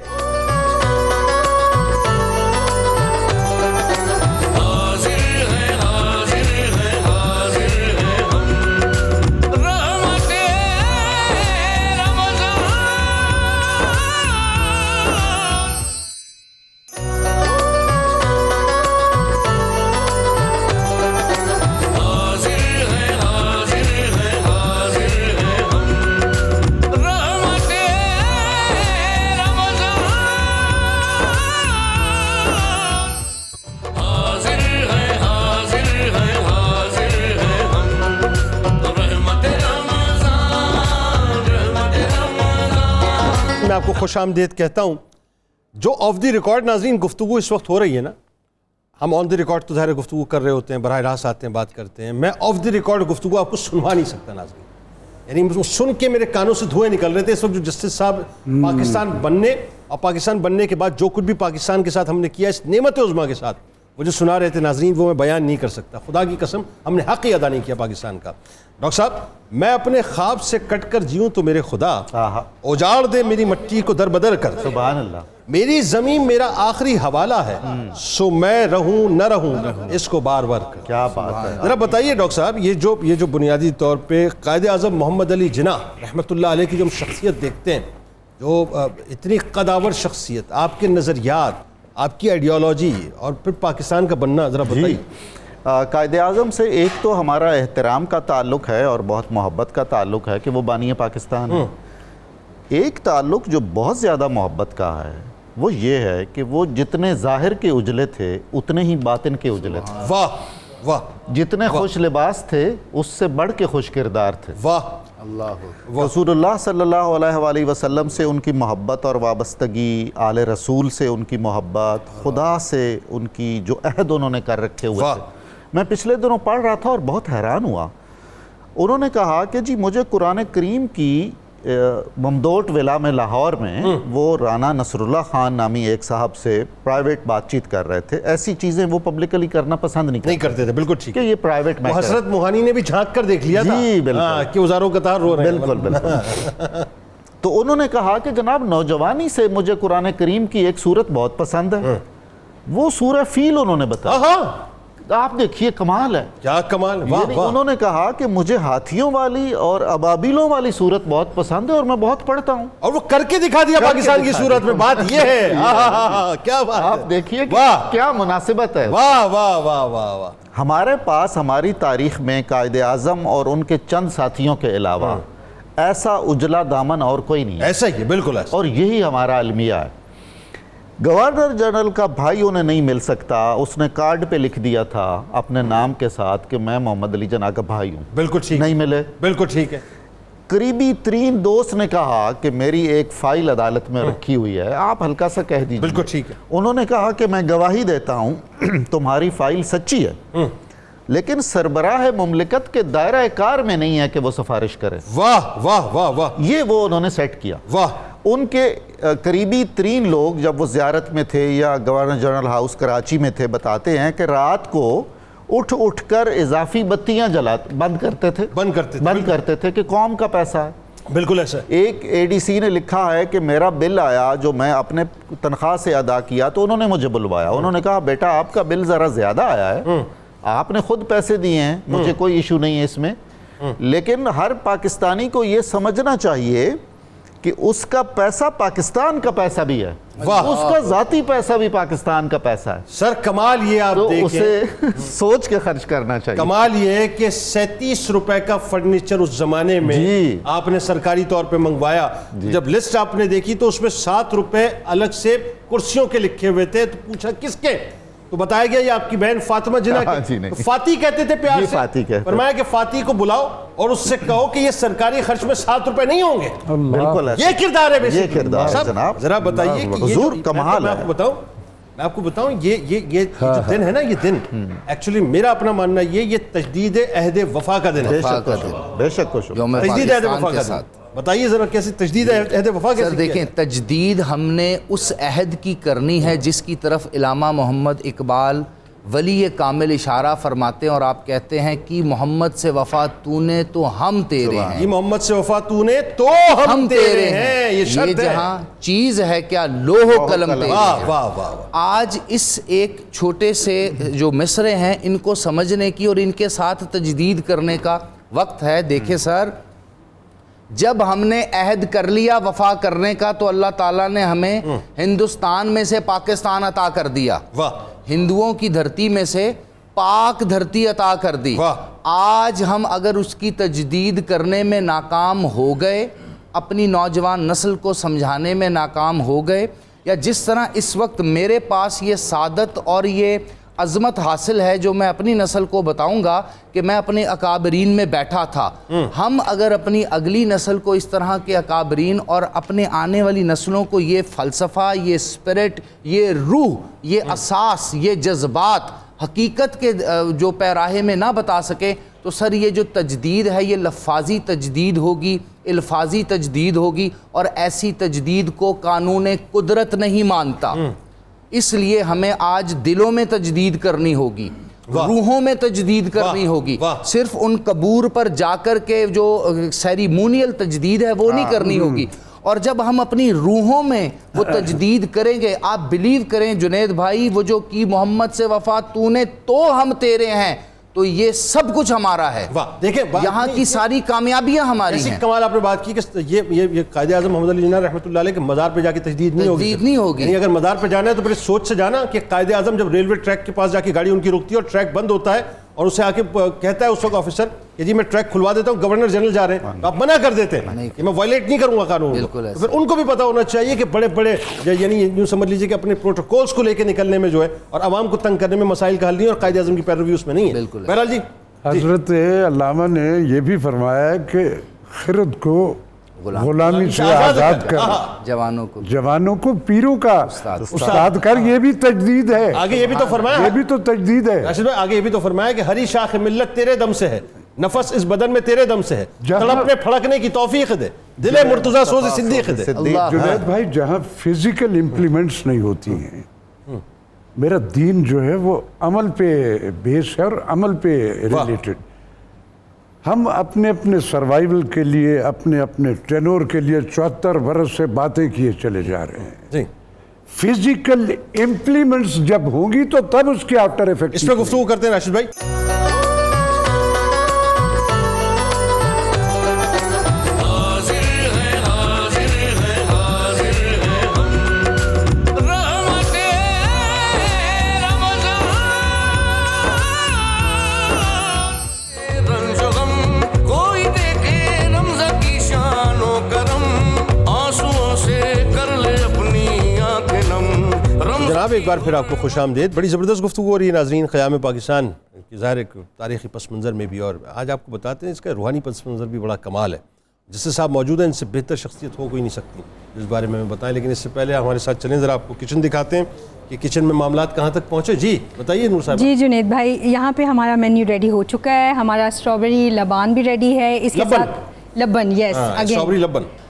میں آپ کو خوش آمدید کہتا ہوں. جو آف دی ریکارڈ ناظرین گفتگو اس وقت ہو رہی ہے نا، ہم آن دی ریکارڈ تو ظاہر گفتگو کر رہے ہوتے ہیں، براہ راست آتے ہیں بات کرتے ہیں. میں آف دی ریکارڈ گفتگو آپ کو سنوا نہیں سکتا ناظرین، یعنی سن کے میرے کانوں سے دھوئے نکل رہے تھے اس وقت. جو جسٹس صاحب پاکستان بننے اور پاکستان بننے کے بعد جو کچھ بھی پاکستان کے ساتھ ہم نے کیا، اس نعمت عظمیٰ کے ساتھ وہ جو سنا رہے تھے ناظرین، وہ میں بیان نہیں کر سکتا. خدا کی قسم ہم نے حق ہی ادا نہیں کیا پاکستان کا. ڈاکٹر صاحب، میں اپنے خواب سے کٹ کر جیوں تو میرے خدا اجاڑ دے میری مٹی کو در بدر کر. سبحان اللہ. میری زمین میرا آخری حوالہ ہے، سو میں رہوں نہ رہوں اس کو بار بار کر. کیا بات ہے. ذرا بتائیے ڈاکٹر صاحب، یہ جو بنیادی طور پہ قائد اعظم محمد علی جناح رحمۃ اللہ علیہ کی جو ہم شخصیت دیکھتے ہیں، جو اتنی قداور شخصیت، آپ کے نظریات، آپ کی آئیڈیالوجی اور پھر پاکستان کا بننا، ذرا بتائیے. قائد اعظم سے ایک تو ہمارا احترام کا تعلق ہے اور بہت محبت کا تعلق ہے کہ وہ بانی پاکستان ہے. ایک تعلق جو بہت زیادہ محبت کا ہے وہ یہ ہے کہ وہ جتنے ظاہر کے اجلے تھے اتنے ہی باطن کے اجلے تھے. واہ واہ. جتنے خوش لباس تھے اس سے بڑھ کے خوش کردار تھے. واہ. رسول اللہ صلی اللہ علیہ وآلہ وسلم سے ان کی محبت اور وابستگی، آل رسول سے ان کی محبت، خدا سے ان کی جو عہد انہوں نے کر رکھے ہوئے تھے. میں پچھلے دنوں پڑھ رہا تھا اور بہت حیران ہوا. انہوں نے کہا کہ جی مجھے قرآن کریم کی ممدوٹ ولا میں لاہور میں وہ رانا نصر اللہ خان نامی ایک صاحب سے پرائیویٹ بات چیت کر رہے تھے. ایسی چیزیں وہ پبلکلی کرنا پسند نہیں کرتے تھے. بالکل ٹھیک کہ یہ پرائیویٹ میٹر. حضرت موہانی نے بھی جھانک کر دیکھ لیا تھا جی بالکل کہ وزاروں قطار رو رہے ہیں. بالکل. تو انہوں نے کہا کہ جناب نوجوانی سے مجھے قرآن کریم کی ایک سورت بہت پسند ہے. وہ سورہ فیل انہوں نے بتایا. آپ دیکھیے کمال ہے. کیا کمال. انہوں نے کہا کہ مجھے ہاتھیوں والی اور ابابیلوں والی صورت بہت پسند ہے اور میں بہت پڑھتا ہوں. اور وہ کر کے دکھا دیا پاکستان کی صورت میں. بات یہ ہے. کیا بات. آپ دیکھیے کیا مناسبت ہے. واہ واہ واہ واہ واہ. ہمارے پاس ہماری تاریخ میں قائد اعظم اور ان کے چند ساتھیوں کے علاوہ ایسا اجلا دامن اور کوئی نہیں ہے. ایسا ہی ہے. بالکل ایسا. اور یہی ہمارا المیہ ہے. گورنر جنرل کا بھائی انہیں نہیں مل سکتا، اس نے کارڈ پہ لکھ دیا تھا اپنے نام کے ساتھ کہ میں محمد علی جناح کا بھائی ہوں. بالکل ٹھیک. نہیں ملے. بالکل ٹھیک ہے. قریبی ترین دوست نے کہا کہ میری ایک فائل عدالت میں رکھی ہوئی ہے، آپ ہلکا سا کہہ دیجیے. بالکل ٹھیک ہے. انہوں نے کہا کہ میں گواہی دیتا ہوں تمہاری فائل سچی ہے، لیکن سربراہ مملکت کے دائرہ کار میں نہیں ہے کہ وہ سفارش کرے. واہ واہ واہ واہ. یہ وہ انہوں نے سیٹ کیا. واہ. ان کے قریبی ترین لوگ جب وہ زیارت میں تھے یا گورنر جنرل ہاؤس کراچی میں تھے، بتاتے ہیں کہ رات کو اٹھ کر اضافی بتیاں بند کرتے تھے کہ قوم کا پیسہ ہے. بالکل ایسا. ایک اے ڈی سی نے لکھا ہے کہ میرا بل آیا جو میں اپنے تنخواہ سے ادا کیا تو انہوں نے مجھے بلوایا. انہوں نے کہا بیٹا آپ کا بل ذرا زیادہ آیا ہے، آپ نے خود پیسے دیے ہیں، مجھے کوئی ایشو نہیں ہے اس میں، لیکن ہر پاکستانی کو یہ سمجھنا چاہیے کہ اس کا پیسہ پاکستان کا پیسہ بھی ہے، اس کا ذاتی پیسہ بھی پاکستان کا پیسہ ہے. سر کمال یہ آپ تو دیکھیں، اسے سوچ کے خرچ کرنا چاہیے. کمال یہ ہے کہ 37 روپے کا فرنیچر اس زمانے میں جی. آپ نے سرکاری طور پہ منگوایا. جب لسٹ آپ نے دیکھی تو اس میں 7 روپے الگ سے کرسیوں کے لکھے ہوئے تھے. تو پوچھا کس کے؟ تو بتایا گیا یہ آپ کی بہن فاطمہ جناح جی کی. نہیں. فاطی کہتے تھے پیار جی سے. فاطی کہتے. فرمایا کہ فاطی کو بلاؤ اور اس سے کہو کہ یہ سرکاری خرچ میں 7 روپے نہیں ہوں گے. بالکل یہ کردار ہے یہ کردار ہے صاحب. جناب. ذرا بتائیے کہ حضور کمال میں ہے. آپ کو بتاؤں یہ جو دن ہے نا، یہ دن ایکچولی میرا اپنا ماننا یہ تجدید عہد وفا کا دن ہے. بے شک خوش ہو. تجدید عہد وفا کا دن. بتائیے ذرا کیسے تجدید عہد وفا کیسے؟ سر دیکھیں، تجدید ہم نے اس عہد کی کرنی ہے جس کی طرف علامہ محمد اقبال ولی کامل اشارہ فرماتے ہیں، اور آپ کہتے ہیں کہ محمد سے وفا تو نے تو ہم تیرے ہیں. یہ محمد سے وفا تو نے تو ہم تیرے ہیں. یہ شرط ہے. جہاں چیز ہے کیا لوح و قلم تیرے ہیں. واہ واہ. آج اس ایک چھوٹے سے جو مصرے ہیں ان کو سمجھنے کی اور ان کے ساتھ تجدید کرنے کا وقت ہے. دیکھیں سر، جب ہم نے عہد کر لیا وفا کرنے کا تو اللہ تعالیٰ نے ہمیں ہندوستان میں سے پاکستان عطا کر دیا. واہ. ہندوؤں کی دھرتی میں سے پاک دھرتی عطا کر دی. آج ہم اگر اس کی تجدید کرنے میں ناکام ہو گئے، اپنی نوجوان نسل کو سمجھانے میں ناکام ہو گئے، یا جس طرح اس وقت میرے پاس یہ سعادت اور یہ عظمت حاصل ہے جو میں اپنی نسل کو بتاؤں گا کہ میں اپنے اکابرین میں بیٹھا تھا، ہم اگر اپنی اگلی نسل کو اس طرح کے اکابرین اور اپنے آنے والی نسلوں کو یہ فلسفہ، یہ اسپرٹ، یہ روح، یہ اساس، یہ جذبات حقیقت کے جو پیراہے میں نہ بتا سکے تو سر یہ جو تجدید ہے یہ لفاظی تجدید ہوگی، الفاظی تجدید ہوگی، اور ایسی تجدید کو قانون قدرت نہیں مانتا. اس لیے ہمیں آج دلوں میں تجدید کرنی ہوگی، روحوں میں تجدید کرنی ہوگی. صرف ان قبور پر جا کر کے جو سیریمونیل تجدید ہے وہ نہیں کرنی ہوگی. اور جب ہم اپنی روحوں میں وہ تجدید کریں گے، آپ بلیو کریں جنید بھائی، وہ جو کی محمد سے وفا تو نے تو ہم تیرے ہیں، تو یہ سب کچھ ہمارا ہے. دیکھیں یہاں کی ساری کامیابیاں ہماری ہیں. کمال آپ نے بات کی کہ یہ قائد اعظم محمد علی جناح رحمۃ اللہ علیہ کے مزار پہ جا کے تجدید نہیں ہوگی. یعنی اگر مزار پہ جانا ہے تو پھر سوچ سے جانا کہ قائد اعظم جب ریلوے ٹریک کے پاس جا کے گاڑی ان کی رکتی ہے اور ٹریک بند ہوتا ہے اور اسے آ کے کہتا ہے اس وقت آفیسر کہ جی میں ٹریک کھلوا دیتا ہوں، گورنر جنرل جا رہے ہیں، آپ منع کر دیتے ہیں کہ میں وائلیٹ نہیں کروں گا قانون کو. پھر ان کو بھی پتا ہونا چاہیے کہ بڑے بڑے یعنی یوں سمجھ لیجیے کہ اپنے پروٹوکولز کو لے کے نکلنے میں جو ہے اور عوام کو تنگ کرنے میں مسائل کا حل نہیں، اور قائد اعظم کی پیروی اس میں نہیں ہے. بہرحال جی حضرت علامہ نے یہ بھی فرمایا ہے کہ خرد کو غلامی سے آزاد کر، جوانوں کو پیروں کا استاد کر. یہ بھی تجدید ہے. آگے یہ بھی تو فرمایا، یہ بھی تو تجدید ہے راشد بھائی. آگے یہ بھی تو فرمایا کہ ہری شاخ ملت تیرے دم سے ہے، نفس اس بدن میں تیرے دم سے ہے، تڑپنے پھڑکنے کی توفیق دے، دل مرتضیٰ سوز صدیق دے. جنید بھائی، جہاں فزیکل امپلیمنٹس نہیں ہوتی ہیں، میرا دین جو ہے وہ عمل پہ بیس ہے اور عمل پہ ریلیٹڈ. ہم اپنے اپنے سروائیول کے لیے، اپنے اپنے ٹینور کے لیے 74 برس سے باتیں کیے چلے جا رہے ہیں. فزیکل امپلیمنٹس جب ہوں گی تو تب اس کے آفٹر ایفیکٹ. اس پہ گفتگو کرتے ہیں راشد بھائی. جناب ایک بار پھر آپ کو خوش آمدید. بڑی زبردست گفتگو ہو رہی ہے ناظرین قیام پاکستان کی ظاہر ایک تاریخی پس منظر میں بھی، اور آج آپ کو بتاتے ہیں اس کا روحانی پس منظر بھی بڑا کمال ہے. جس سے صاحب موجود ہیں ان سے بہتر شخصیت ہو کوئی نہیں سکتی اس بارے میں بتائیں. لیکن اس سے پہلے ہمارے ساتھ چلیں، ذرا آپ کو کچن دکھاتے ہیں کہ کچن میں معاملات کہاں تک پہنچے. جی بتائیے نور صاحب. جی جنید بھائی، یہاں پہ ہمارا مینیو ریڈی ہو چکا ہے. ہمارا اسٹرابیری لبان بھی ریڈی ہے، اس کے ساتھ لبن، یس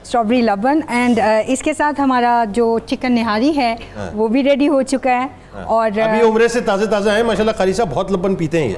اسٹرابیری لبن، اینڈ اس کے ساتھ ہمارا جو چکن نہاری ہے وہ بھی ریڈی ہو چکا ہے. اور ابھی عمرے سے تازے تازہ ہیں ماشاءاللہ. قاری صاحب بہت لبن پیتے ہیں،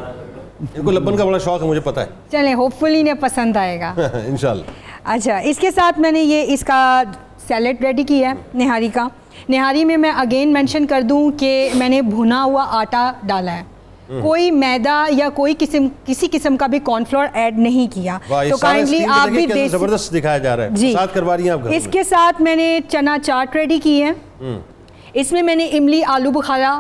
ان کو لبن کا بڑا شوق ہے، مجھے پتا ہے. چلیں ہوپ فلی انہیں پسند آئے گا انشاءاللہ. اچھا، اس کے ساتھ میں نے یہ اس کا سیلیڈ ریڈی کیا ہے نہاری کا. نہاری میں اگین مینشن کر دوں کہ میں نے بھنا ہوا آٹا ڈالا ہے. کوئی میدا یا کوئی کسی قسم کا بھی کارن فلور ایڈ نہیں کیا. تو کائنڈلی آپ بھی زبردست دکھایا جا رہا ہے. جی ساتھ کروا رہی ہیں آپ. اس کے ساتھ میں نے چنا چاٹ ریڈی کی ہے. اس میں نے املی آلو بخارا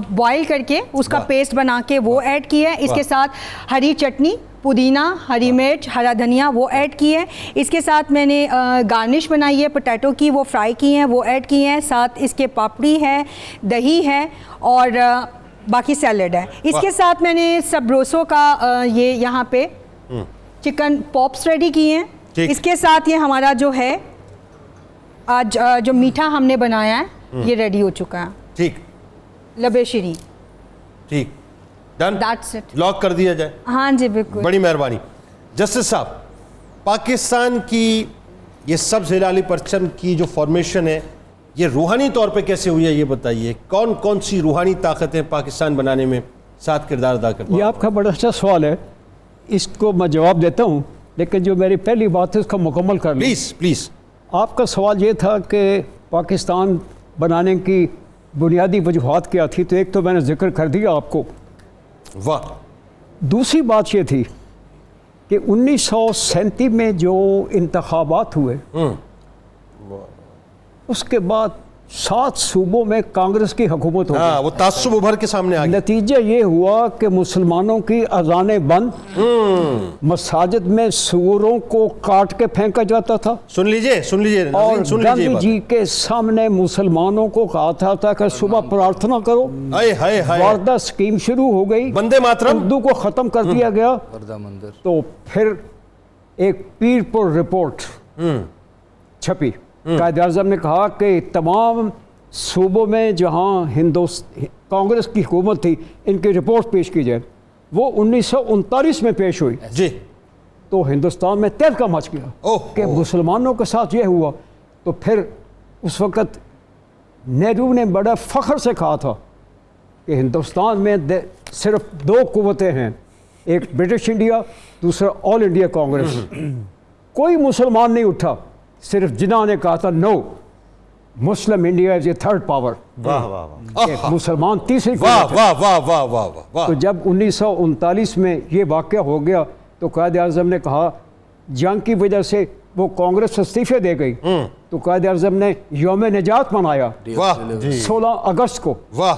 بوائل کر کے اس کا پیسٹ بنا کے وہ ایڈ کیا ہے. اس کے ساتھ ہری چٹنی, پودینہ, ہری مرچ, ہرا دھنیا وہ ایڈ کی ہے. اس کے ساتھ میں نے گارنش بنائی ہے پوٹیٹو کی, وہ فرائی کی ہیں, وہ ایڈ کی ہیں. ساتھ اس کے پاپڑی ہے, دہی ہے اور باقی سیلڈ ہے. اس کے ساتھ میں نے سبروسو کا یہ یہاں پہ چکن پاپس ریڈی کیے ہیں. اس کے ساتھ یہ ہمارا جو ہے آج جو میٹھا ہم نے بنایا ہے یہ ریڈی ہو چکا ہے. ٹھیک, لبے شیریں. ٹھیک, ڈن, That's it. لاک کر دیا جائے. ہاں جی بالکل. بڑی مہربانی. جسٹس صاحب, پاکستان کی یہ سبز ہلالی پرچم کی جو فارمیشن ہے یہ روحانی طور پہ کیسے ہوئی ہے یہ بتائیے. کون کون سی روحانی طاقتیں پاکستان بنانے میں ساتھ کردار ادا کرتی ہیں؟ یہ آپ کا بڑا اچھا سوال ہے, اس کو میں جواب دیتا ہوں, لیکن جو میری پہلی بات ہے اس کو مکمل کر لیں. Please please. آپ کا سوال یہ تھا کہ پاکستان بنانے کی بنیادی وجوہات کیا تھی, تو ایک تو میں نے ذکر کر دیا آپ کو. واہ. دوسری بات یہ تھی کہ 1937 میں جو انتخابات ہوئے اس کے بعد 7 صوبوں میں کانگریس کی حکومت ہو ہاں, گئی. وہ تعصب ابھر کے سامنے آ گیا. نتیجہ یہ ہوا کہ مسلمانوں کی اذانیں بند, مساجد میں سوروں کو کاٹ کے پھینکا جاتا تھا, سن لیجئے اور سن گاندھی لیجئے. جی کے سامنے مسلمانوں کو کہا تھا کہ صبح پرارتھنا کرو. واردہ اسکیم شروع ہو گئی, بندے ماترم, اردو کو ختم کر دیا گیا. مندر. تو پھر ایک پیر پر رپورٹ چھپی. قائد اعظم نے کہا کہ تمام صوبوں میں جہاں کانگریس کی حکومت تھی ان کی رپورٹ پیش کی جائے. وہ 1939 میں پیش ہوئی. جی. تو ہندوستان میں تہلکہ مچ گیا کہ مسلمانوں کے ساتھ یہ ہوا. تو پھر اس وقت نہرو نے بڑا فخر سے کہا تھا کہ ہندوستان میں صرف 2 قوتیں ہیں, ایک برٹش انڈیا, دوسرا آل انڈیا کانگریس. کوئی مسلمان نہیں اٹھا, صرف جنہوں نے کہا تھا no, Muslim India is a third power. واہ واہ واہ. مسلمان تیسری. واہ واہ واہ واہ واہ واہ. تو جب 1939 میں یہ واقعہ ہو گیا تو قائد اعظم نے کہا, جنگ کی وجہ سے وہ کانگریس استعفے دے گئی, تو قائد اعظم نے یوم نجات منایا 16 اگست کو. واہ.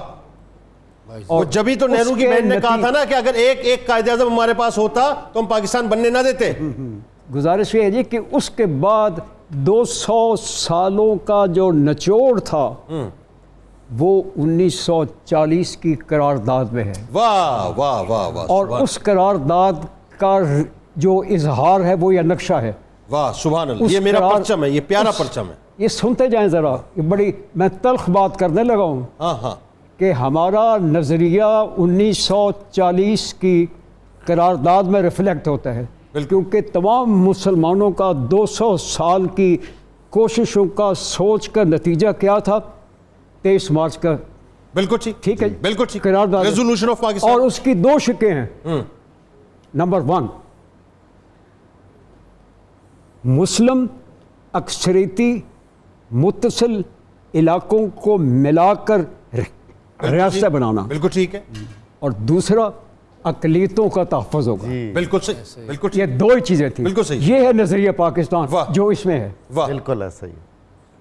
اور جبھی تو نہرو کی بہن نے کہا تھا نا کہ اگر ایک قائد اعظم ہمارے پاس ہوتا تو ہم پاکستان بننے نہ دیتے. گزارش یہ ہے جی کہ اس کے بعد 200 سالوں کا جو نچوڑ تھا وہ 1940 کی قرارداد میں ہے. واہ واہ واہ واہ. اور اس قرارداد کا جو اظہار ہے وہ یہ نقشہ ہے. واہ سبحان اللہ. یہ میرا پرچم ہے, یہ پیارا پرچم ہے. یہ سنتے جائیں ذرا, یہ بڑی میں تلخ بات کرنے لگا ہوں. ہاں ہاں. کہ ہمارا نظریہ 1940 کی قرارداد میں ریفلیکٹ ہوتا ہے, کیونکہ تمام مسلمانوں کا 200 سال کی کوششوں کا سوچ کا نتیجہ کیا تھا 23 مارچ کا. بالکل ٹھیک ہے, بالکل ٹھیک. قرارداد ریزولوشن آف پاکستان. اور اس کی 2 شقیں ہیں. نمبر 1, مسلم اکثریتی متصل علاقوں کو ملا کر ریاستیں بنانا. بالکل ٹھیک ہے. اور دوسرا, اقلیتوں کا تحفظ ہوگا. بالکل صحیح, بالکل ٹھیک. یہ 2 ہی چیزیں تھیں. بالکل صحیح. یہ ہے نظریہ پاکستان جو اس میں ہے. بالکل ایسا ہی.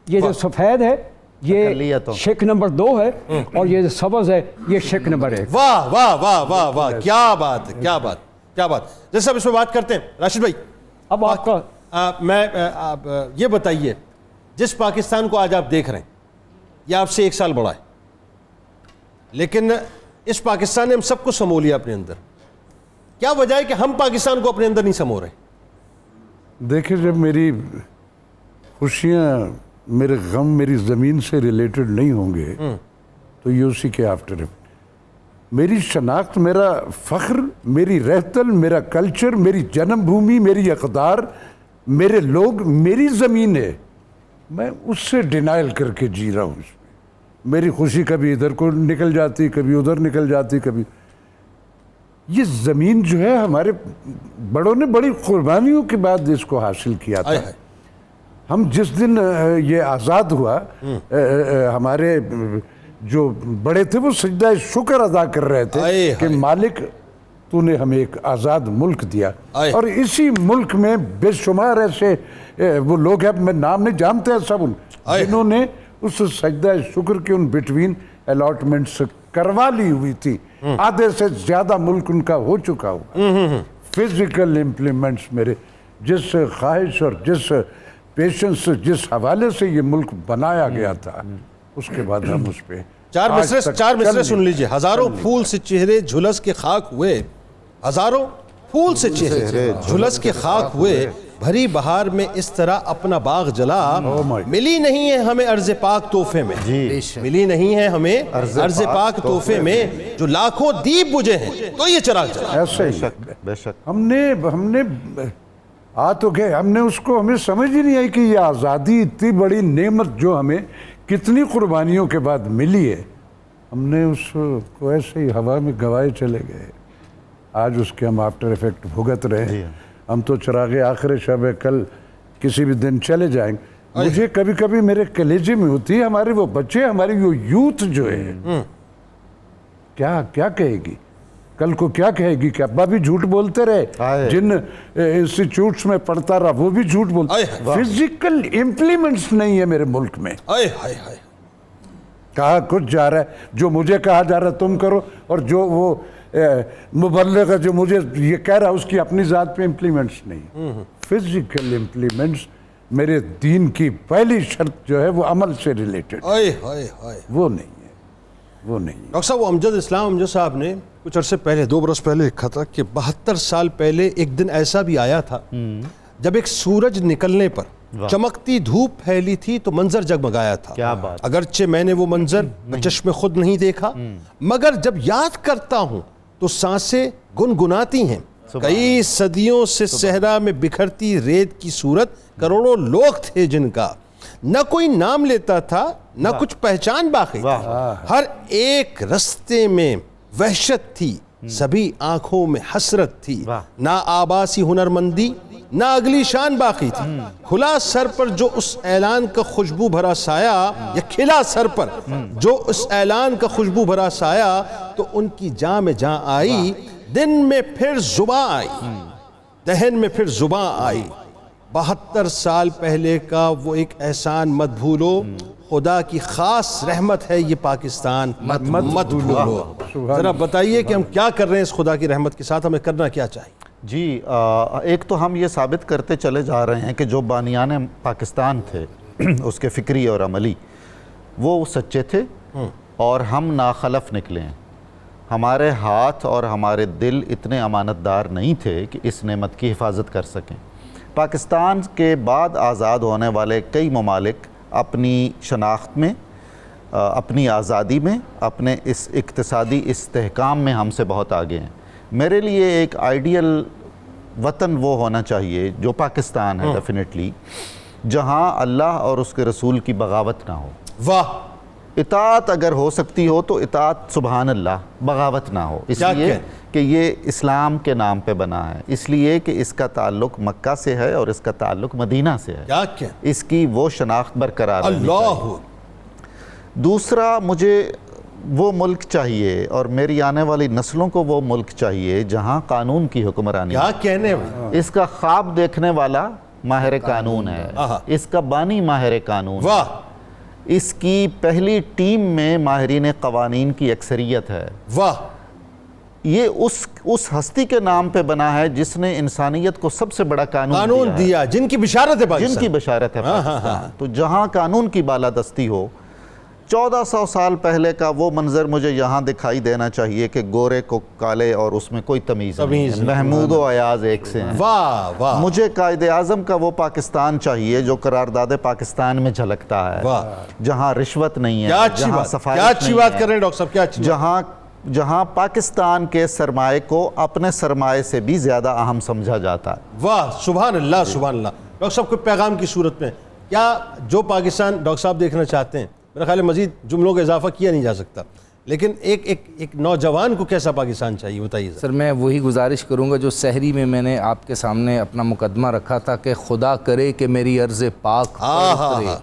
یہ جو سفید ہے یہ شق نمبر 2 ہے, اور یہ جو سبز ہے یہ شق نمبر 1. واہ واہ واہ واہ واہ. کیا بات ہے, کیا بات, کیا بات. جیسے اب اس پہ بات کرتے ہیں راشد بھائی. اب آپ کا میں یہ بتائیے, جس پاکستان کو آج آپ دیکھ رہے ہیں یہ آپ سے 1 سال بڑا ہے, لیکن اس پاکستان نے ہم سب کو سمو لیا اپنے اندر. کیا وجہ ہے کہ ہم پاکستان کو اپنے اندر نہیں سمو رہے؟ دیکھیں, جب میری خوشیاں میرے غم میری زمین سے ریلیٹڈ نہیں ہوں گے تو یہ اسی کے آفٹر ہے. میری شناخت, میرا فخر, میری رہتل, میرا کلچر, میری جنم بھومی, میری اقدار, میرے لوگ, میری زمین ہے. میں اس سے ڈینائل کر کے جی رہا ہوں. میری خوشی کبھی ادھر کو نکل جاتی, کبھی ادھر نکل جاتی, کبھی. یہ زمین جو ہے ہمارے بڑوں نے بڑی قربانیوں کے بعد اس کو حاصل کیا تھا. ہم جس دن یہ آزاد ہوا, ہمارے جو بڑے تھے وہ سجدہ شکر ادا کر رہے تھے کہ مالک تو نے ہمیں ایک آزاد ملک دیا، اور اسی ملک میں بے شمار ایسے وہ لوگ ہیں، میں نام نہیں جانتے ہیں سب، جنہوں نے اس سجدہ شکر کے ان بٹوین الاٹمنٹس کروا لی ہوئی تھی، آدھے سے زیادہ ملک ان کا ہو چکا ہوا۔ فزیکل امپلیمنٹس میرے جس خواہش اور جس پیشنس جس حوالے سے یہ ملک بنایا گیا تھا، اس کے بعد ہم اس پہ چار مصرے سن لیجئے۔ ہزاروں پھول سے چہرے جھلس کے خاک ہوئے، ہزاروں پھول سے چہرے جھلس کے خاک ہوئے، بھری بہار میں اس طرح اپنا باغ جلا، ملی نہیں ہے ہمیں عرض پاک تحفے میں، ملی نہیں ہے ہمیں عرض پاک تحفے میں، جو لاکھوں دیپ بجھے ہیں تو یہ چراغ جلا۔ ایسے ہی بے شک ہم نے آ تو گئے، ہمیں سمجھ ہی نہیں آئی کہ یہ آزادی اتنی بڑی نعمت جو ہمیں کتنی قربانیوں کے بعد ملی ہے، ہم نے اس کو ایسے ہی ہوا میں گوائے چلے گئے۔ آج اس کے ہم آفٹر ایفیکٹ بھگت رہے ہیں۔ ہم تو چراغ آخر شب کل کسی بھی دن چلے جائیں گے۔ مجھے کبھی کبھی میرے کلیجے میں ہوتی ہے ہمارے وہ بچے، ہماری وہ یوتھ جو ہے کیا کہے گی کل کو، کیا کہے گی کہ ابا بھی جھوٹ بولتے رہے، جن انسٹیٹیوٹس میں پڑھتا رہا وہ بھی جھوٹ بولتے۔ فزیکل امپلیمنٹس نہیں ہے میرے ملک میں، کہا کچھ جا رہا ہے، جو مجھے کہا جا رہا ہے تم کرو، اور جو وہ مبلغ جو مجھے یہ کہہ رہا ہے اس کی اپنی ذات پہ امپلیمنٹس نہیں۔ فزیکل امپلیمنٹس میرے دین کی پہلی شرط جو ہے وہ عمل سے ریلیٹڈ، وہ نہیں ہے، وہ نہیں ہے۔ ڈاکٹر صاحب، وہ امجد صاحب نے کچھ عرصے پہلے 2 برس پہلے لکھا تھا کہ 72 سال پہلے ایک دن ایسا بھی آیا تھا جب ایک سورج نکلنے پر چمکتی دھوپ پھیلی تھی تو منظر جگمگایا تھا۔ کیا بات! اگرچہ میں نے وہ منظر بچشم خود نہیں دیکھا، مگر جب یاد کرتا ہوں تو سانسیں گنگناتی ہیں۔ کئی صدیوں سے صحرا میں بکھرتی ریت کی صورت، کروڑوں لوگ تھے جن کا نہ کوئی نام لیتا تھا، نہ کچھ پہچان باقی تھی، ہر ایک رستے میں وحشت تھی، سبھی آنکھوں میں حسرت تھی، نہ آباسی ہنرمندی نہ اگلی شان باقی تھی۔ کھلا سر پر جو اس اعلان کا خوشبو بھرا سایہ، یا کھلا سر پر جو اس اعلان کا خوشبو بھرا سایہ، تو ان کی جاں میں جاں آئی، دن میں پھر زباں آئی، دہن میں پھر زباں آئی۔ 72 سال پہلے کا وہ ایک احسان مت بھولو، خدا کی خاص رحمت ہے یہ پاکستان، مت بھولو۔ ذرا بتائیے کہ ہم کیا کر رہے ہیں اس خدا کی رحمت کے ساتھ، ہمیں کرنا کیا چاہیے؟ جی، ایک تو ہم یہ ثابت کرتے چلے جا رہے ہیں کہ جو بانیان پاکستان تھے اس کے فکری اور عملی، وہ سچے تھے اور ہم ناخلف نکلے ہیں۔ ہمارے ہاتھ اور ہمارے دل اتنے امانت دار نہیں تھے کہ اس نعمت کی حفاظت کر سکیں۔ پاکستان کے بعد آزاد ہونے والے کئی ممالک اپنی شناخت میں، اپنی آزادی میں، اپنے اس اقتصادی استحکام میں ہم سے بہت آگے ہیں۔ میرے لیے ایک آئیڈیل وطن وہ ہونا چاہیے جو پاکستان ہے ڈیفینیٹلی، جہاں اللہ اور اس کے رسول کی بغاوت نہ ہو۔ واہ! اطاعت اگر ہو سکتی ہو تو اطاعت سبحان اللہ، بغاوت نہ ہو، اس لیے کہ یہ اسلام کے نام پہ بنا ہے، اس لیے کہ اس کا تعلق مکہ سے ہے اور اس کا تعلق مدینہ سے ہے، کیا اس کی وہ شناخت برقرار رہنی اللہ۔ چاہیے۔ دوسرا، مجھے وہ ملک چاہیے اور میری آنے والی نسلوں کو وہ ملک چاہیے جہاں قانون کی حکمرانی، کیا کہنے بھائی، اس کا خواب دیکھنے والا ماہر قانون ہے، اس کا بانی ماہر قانون ہے، واہ، اس کی پہلی ٹیم میں ماہرین قوانین کی اکثریت ہے، واہ، یہ اس ہستی کے نام پہ بنا ہے جس نے انسانیت کو سب سے بڑا قانون دیا، جن کی بشارت ہے پاکستان، جن کی بشارت ہے پاکستان۔ تو جہاں قانون کی بالادستی ہو، 1400 سال پہلے کا وہ منظر مجھے یہاں دکھائی دینا چاہیے کہ گورے کو کالے اور اس میں کوئی تمیز نہیں، محمود و ایاز ایک سے ہیں۔ واہ واہ! مجھے قائد اعظم کا وہ پاکستان چاہیے جو قرارداد پاکستان میں جھلکتا ہے، جہاں رشوت نہیں ہے، جہاں سفارش کیا اچھی بات کر رہے ہیں ڈاکٹر صاحب، کیا اچھی جہاں پاکستان کے سرمائے کو اپنے سرمائے سے بھی زیادہ اہم سمجھا جاتا ہے۔ واہ، سبحان اللہ، سبحان اللہ۔ ڈاکٹر صاحب، کوئی پیغام کی صورت میں کیا جو پاکستان ڈاکٹر صاحب دیکھنا چاہتے ہیں، میرا خیال ہے مزید جملوں کا اضافہ کیا نہیں جا سکتا، لیکن ایک نوجوان کو کیسا پاکستان چاہیے بتائیے سر؟ میں وہی گزارش کروں گا جو سحری میں نے آپ کے سامنے اپنا مقدمہ رکھا تھا کہ خدا کرے کہ میری عرض پاک اترے،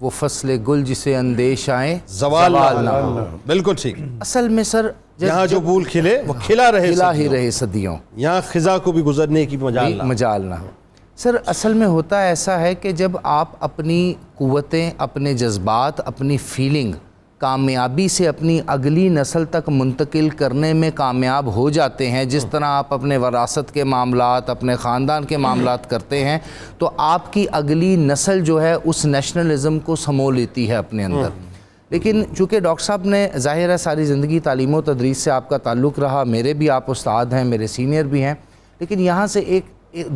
وہ فصل گل جسے اندیش آئیں زوال نہ ہو. بالکل ٹھیک. اصل میں سر یہاں جو پھول کھلے وہ کھلا ہی رہے صدیوں, یہاں خزاں کو بھی گزرنے کی مجال نہ ہو. سر اصل میں ہوتا ایسا ہے کہ جب آپ اپنی قوتیں, اپنے جذبات, اپنی فیلنگ کامیابی سے اپنی اگلی نسل تک منتقل کرنے میں کامیاب ہو جاتے ہیں, جس طرح آپ اپنے وراثت کے معاملات, اپنے خاندان کے معاملات کرتے ہیں, تو آپ کی اگلی نسل جو ہے اس نیشنلزم کو سمو لیتی ہے اپنے اندر. لیکن چونکہ ڈاکٹر صاحب نے ظاہر ہے ساری زندگی تعلیم و تدریس سے آپ کا تعلق رہا, میرے بھی آپ استاد ہیں, میرے سینئر بھی ہیں, لیکن یہاں سے ایک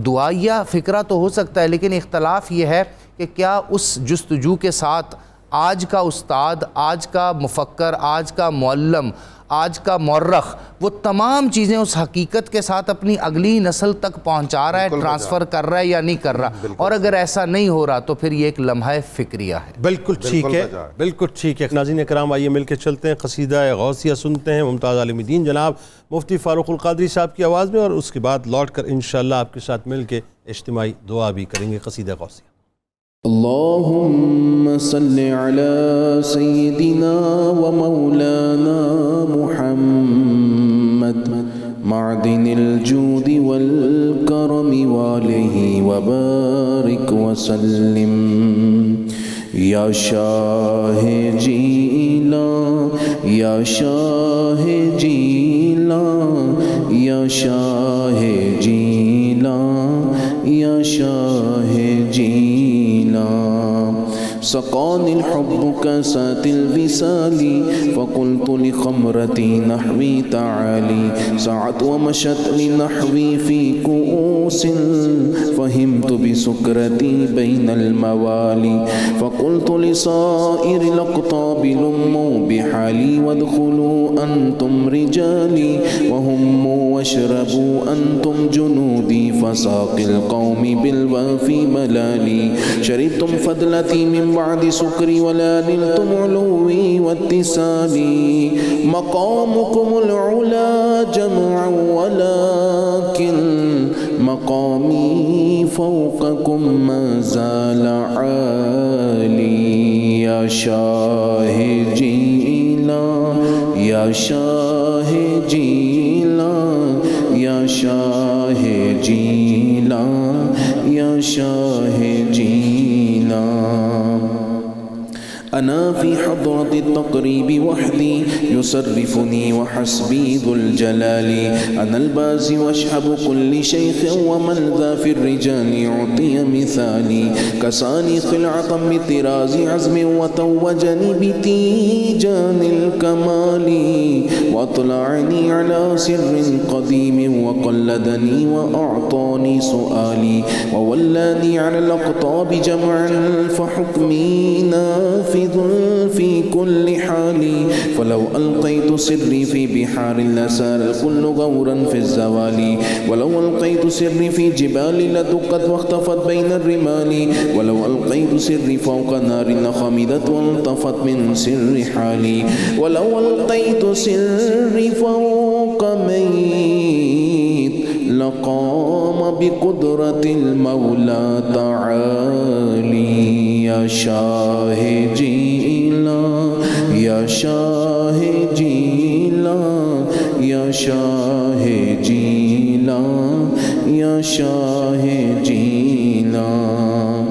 دعائیہ فکرہ تو ہو سکتا ہے, لیکن اختلاف یہ ہے کہ کیا اس جستجو کے ساتھ آج کا استاد, آج کا مفکر, آج کا معلم, آج کا مورخ وہ تمام چیزیں اس حقیقت کے ساتھ اپنی اگلی نسل تک پہنچا رہا ہے, ٹرانسفر کر رہا ہے یا نہیں کر رہا, اور اگر ایسا نہیں ہو رہا تو پھر یہ ایک لمحہ فکریہ ہے. بالکل ٹھیک ہے, بالکل ٹھیک ہے. ناظرین کرام آئیے مل کے چلتے ہیں, قصیدہ غوثیہ سنتے ہیں ممتاز عالم دین جناب مفتی فاروق القادری صاحب کی آواز میں, اور اس کے بعد لوٹ کر انشاءاللہ آپ کے ساتھ مل کے اجتماعی دعا بھی کریں گے. قصیدہ غوثیہ. اللهم صل على سيدنا ومولانا محمد معدن الجود والكرم وآله وبارك وسلم. يا شاہ جیلان یا شاہ جیلان یا شاہ جیلان یا شاہ جیلان. سقاني الحب كاسات الوصال فقلت لخمرتي نحوي تعالي سعت ومشت لنحوي في كؤوس فهمت بسكرتي بين الموالي فقلت لصائر الأقطاب لموا بحالي وادخلوا أنتم رجالي وهموا واشربوا أنتم جنودي فساق القوم بالوافي ملالي شربتم فضلتي من بعد سكري ولا نلتم علوي واتسالي مقامكم العلا جمعا ولكن مقامي فوقكم ما زال عالي. يا شاہ جیلان یا شاہ جیلان یا شاہ جیلان یا شاہ جیلان. أنا في حضرة التقريب وحدي يصرفني وحسبي ذو الجلال. أنا البازي واشهب كل شيخ ومن ذا في الرجال يعطي مثالي. كساني خلعة بطراز عزم وتوجني بتيجان الكمال وأطلعني على سر قديم وقلدني وأعطاني سؤالي وولاني على الأقطاب جمعا فحكمي نافذ في كل حال. فلو ألقيت سري في بحار لسار الكل غورا في الزوال ولو ألقيت سري في جبال لدقت واختفت بين الرمال ولو ألقيت سري فوق نار لخمدت والطفت من سر حالي ولو ألقيت سري فوق ميت لقام بقدرة المولى تعالي. يا شاہ جیلان یا شاہ جیلان یا شاہ جیلان یا شاہ جیلان.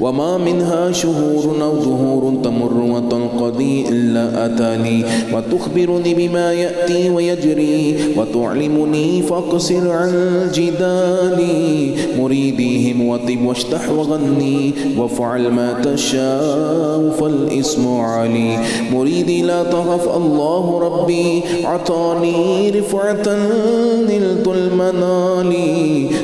وما منها شهور أو دهور تمر وتنقضي إلا أتاني وتخبرني بما يأتي ويجري وتعلمني فاقصر عن جدالي. مريديهم وطب واشتح وغني وافعل ما تشاء فالاسم علي. مريدي لا تخف الله ربي عطاني رفعة نلت المنال.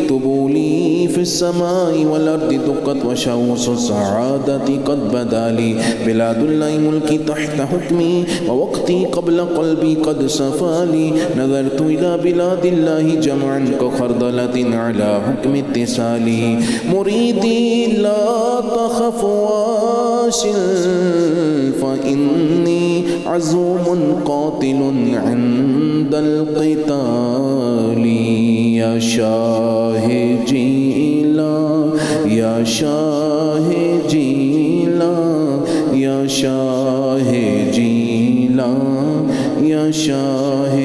تبولي في السماء والأرض دقت وشوص السعادة قد بدا لي. بلاد الله ملكي تحت حكمي ووقتي قبل قلبي قد صفالي. نظرت إلى بلاد الله جمعا كخردلة على حكم اتصالي. مريدي لا تخف واشل فإني عزوم قاتل عند القتال. يا شاہ جیلان یا شاہ جیلان شاہ جیلان یا شاہ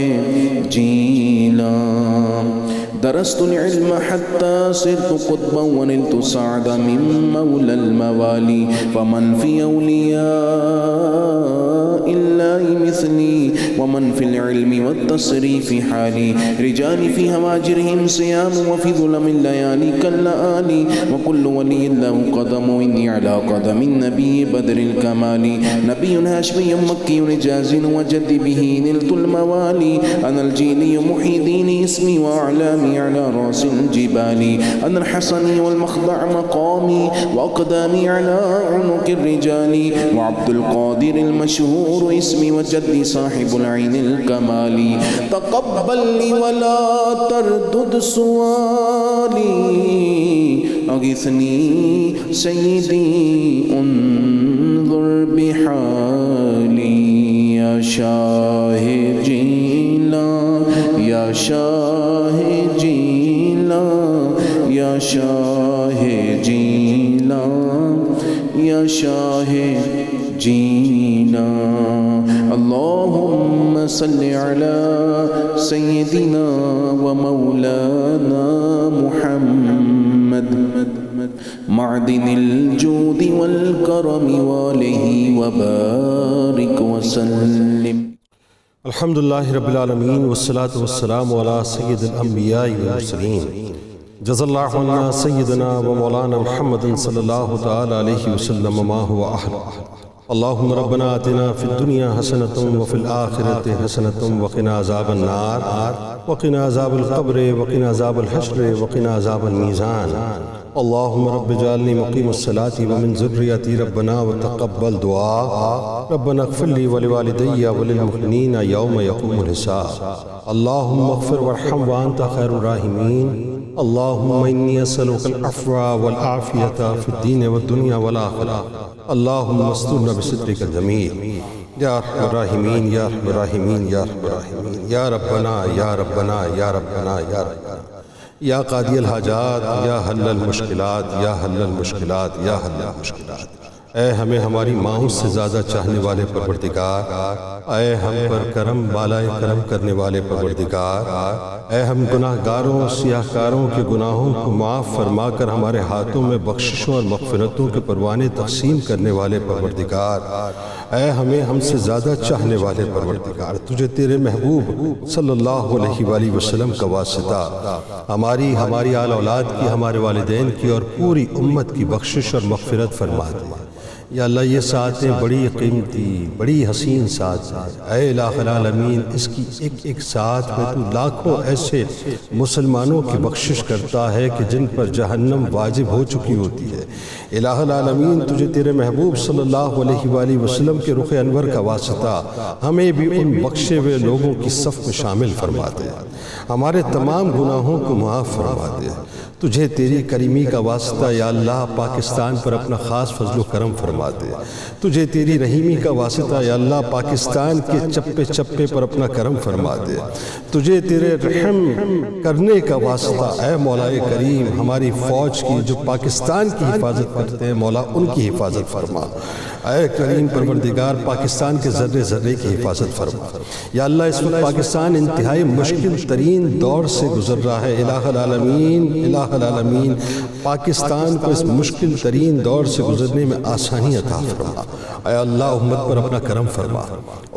جیلان درست العلم حتى صرت قطبا ونلت سعدا من مولى الموالي فمن في أولياء الله مثلي ومن في العلم والتصريف حالي رجال في هواجرهم صيام وفي ظلم الليالي كاللآلي وكل ولي له قدم إني على قدم النبي بدر الكمال نبي هاشمي مكي رجاز وجد به نلت الموالي أنا الجيلي محي ديني اسمي وأعلامي على رأس الجبال أنا الحسني والمخضع مقامي وأقدامي على عنق الرجال وعبد القادر المشهور اسمي وجدي صاحب العين الكمال تقبل لي ولا تردد سؤالي أغثني سيدي انظر بحالي يا شاه جيلان يا شاه جیلان یا شاہ جیلان یا شاہ جیلان اللہم صل علی سیدنا و مولانا محمد معدن الجود والکرم والہ وبارک وسلم الحمد للہ رب العالمین والصلاة والسلام علی سید الانبیاء والمرسلین جزا اللہ عنا سیدنا و مولانا محمد صلی اللہ تعالی علیہ وسلم ما هو اہل اللہم ربنا آتنا فی الدنیا حسنة وفی الآخرة حسنة وقنا عذاب النار وقنا عذاب القبر وقنا عذاب الحشر وقنا عذاب الميزان اللهم رب اجعلني مقيم الصلاة ومن ذريتي ربنا وتقبل دعاء ربنا اغفر لي ولوالدي وللمؤمنين يوم يقوم الحساب اللهم اغفر وارحم وأنت خير الراحمين اللهم إني أسألك العفو والعافية في الدين والدنيا والآخرة اللهم استرنا بسترك الجميل یا ارحم الراحمین یا ارحم الراحمین یا ارحم الراحمین یا ربنا یا ربنا یا ربنا یا ربنا یا قاضی الحاجات یا حل المشکلات یا حل المشکلات یا حل المشکلات اے ہمیں ہماری ماؤں سے زیادہ چاہنے والے پروردگار اے ہم پر کرم بالائے کرم کرنے والے پروردگار اے ہم گناہ گاروں سیاہ کاروں کے گناہوں کو معاف فرما کر ہمارے ہاتھوں میں بخششوں اور مغفرتوں کے پروانے تقسیم کرنے والے پروردگار اے ہمیں ہم سے زیادہ چاہنے والے پروردگار تجھے تیرے محبوب صلی اللہ علیہ وآلہ وسلم کا واسطہ ہماری آل اولاد کی ہمارے والدین کی اور پوری امت کی بخشش اور مغفرت فرما دے یا اللہ یہ ساعتیں بڑی قیمتی بڑی حسین ساعت ہیں اے الہ العالمین اس کی ایک ایک ساعت میں تو لاکھوں ایسے مسلمانوں کی بخشش کرتا ہے کہ جن پر جہنم واجب ہو چکی ہوتی ہے الہ العالمین تجھے تیرے محبوب صلی اللہ علیہ وآلہ وسلم کے رخ انور کا واسطہ ہمیں بھی ان بخشے ہوئے لوگوں کی صف میں شامل فرما دے ہمارے تمام گناہوں کو معاف فرما دے تجھے تیری کریمی کا واسطہ یا اللہ پاکستان پر اپنا خاص فضل و کرم فرما دے تجھے تیری رحیمی کا واسطہ یا اللہ پاکستان کے چپے چپے پر اپنا کرم فرما دے تجھے تیرے رحم کرنے کا واسطہ اے مولا کریم ہماری فوج کی جو پاکستان کی حفاظت کرتے ہیں مولا ان کی حفاظت فرما اے کریم پروردگار پاکستان کے ذرے ذرے کی حفاظت فرما یا اللہ اس وقت پاکستان انتہائی مشکل ترین دور سے گزر رہا ہے الہ العالمین پاکستان کو اس مشکل ترین دور سے گزرنے میں آسانی عطا فرما اے اللہ امت پر اپنا کرم فرما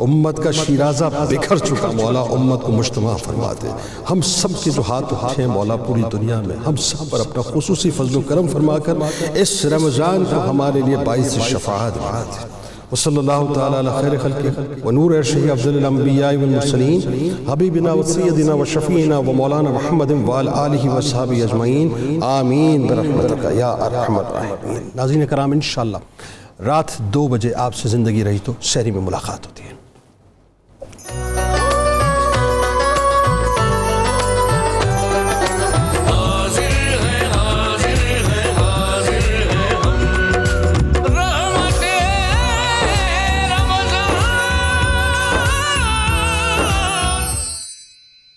امت کا شیرازہ بکھر چکا مولا امت کو مجتمع فرما دے ہم سب کے جو ہاتھ اٹھے ہیں مولا پوری دنیا میں ہم سب پر اپنا خصوصی فضل و کرم فرما کر اس رمضان کو ہمارے لیے باعث شفاعت بنا دے وصلی اللہ تعالی علی خیر خلقہ ونور عرشہ افضل الانبیاء والمرسلین حبیبنا وسیدنا وشفیعنا ومولانا محمد وآل آلہ وصحبہ اجمعین آمین برحمتک یا ارحم الراحمین ناظرین کرام انشاءاللہ رات 2 بجے آپ سے زندگی رہی تو شہری میں ملاقات ہوتی ہے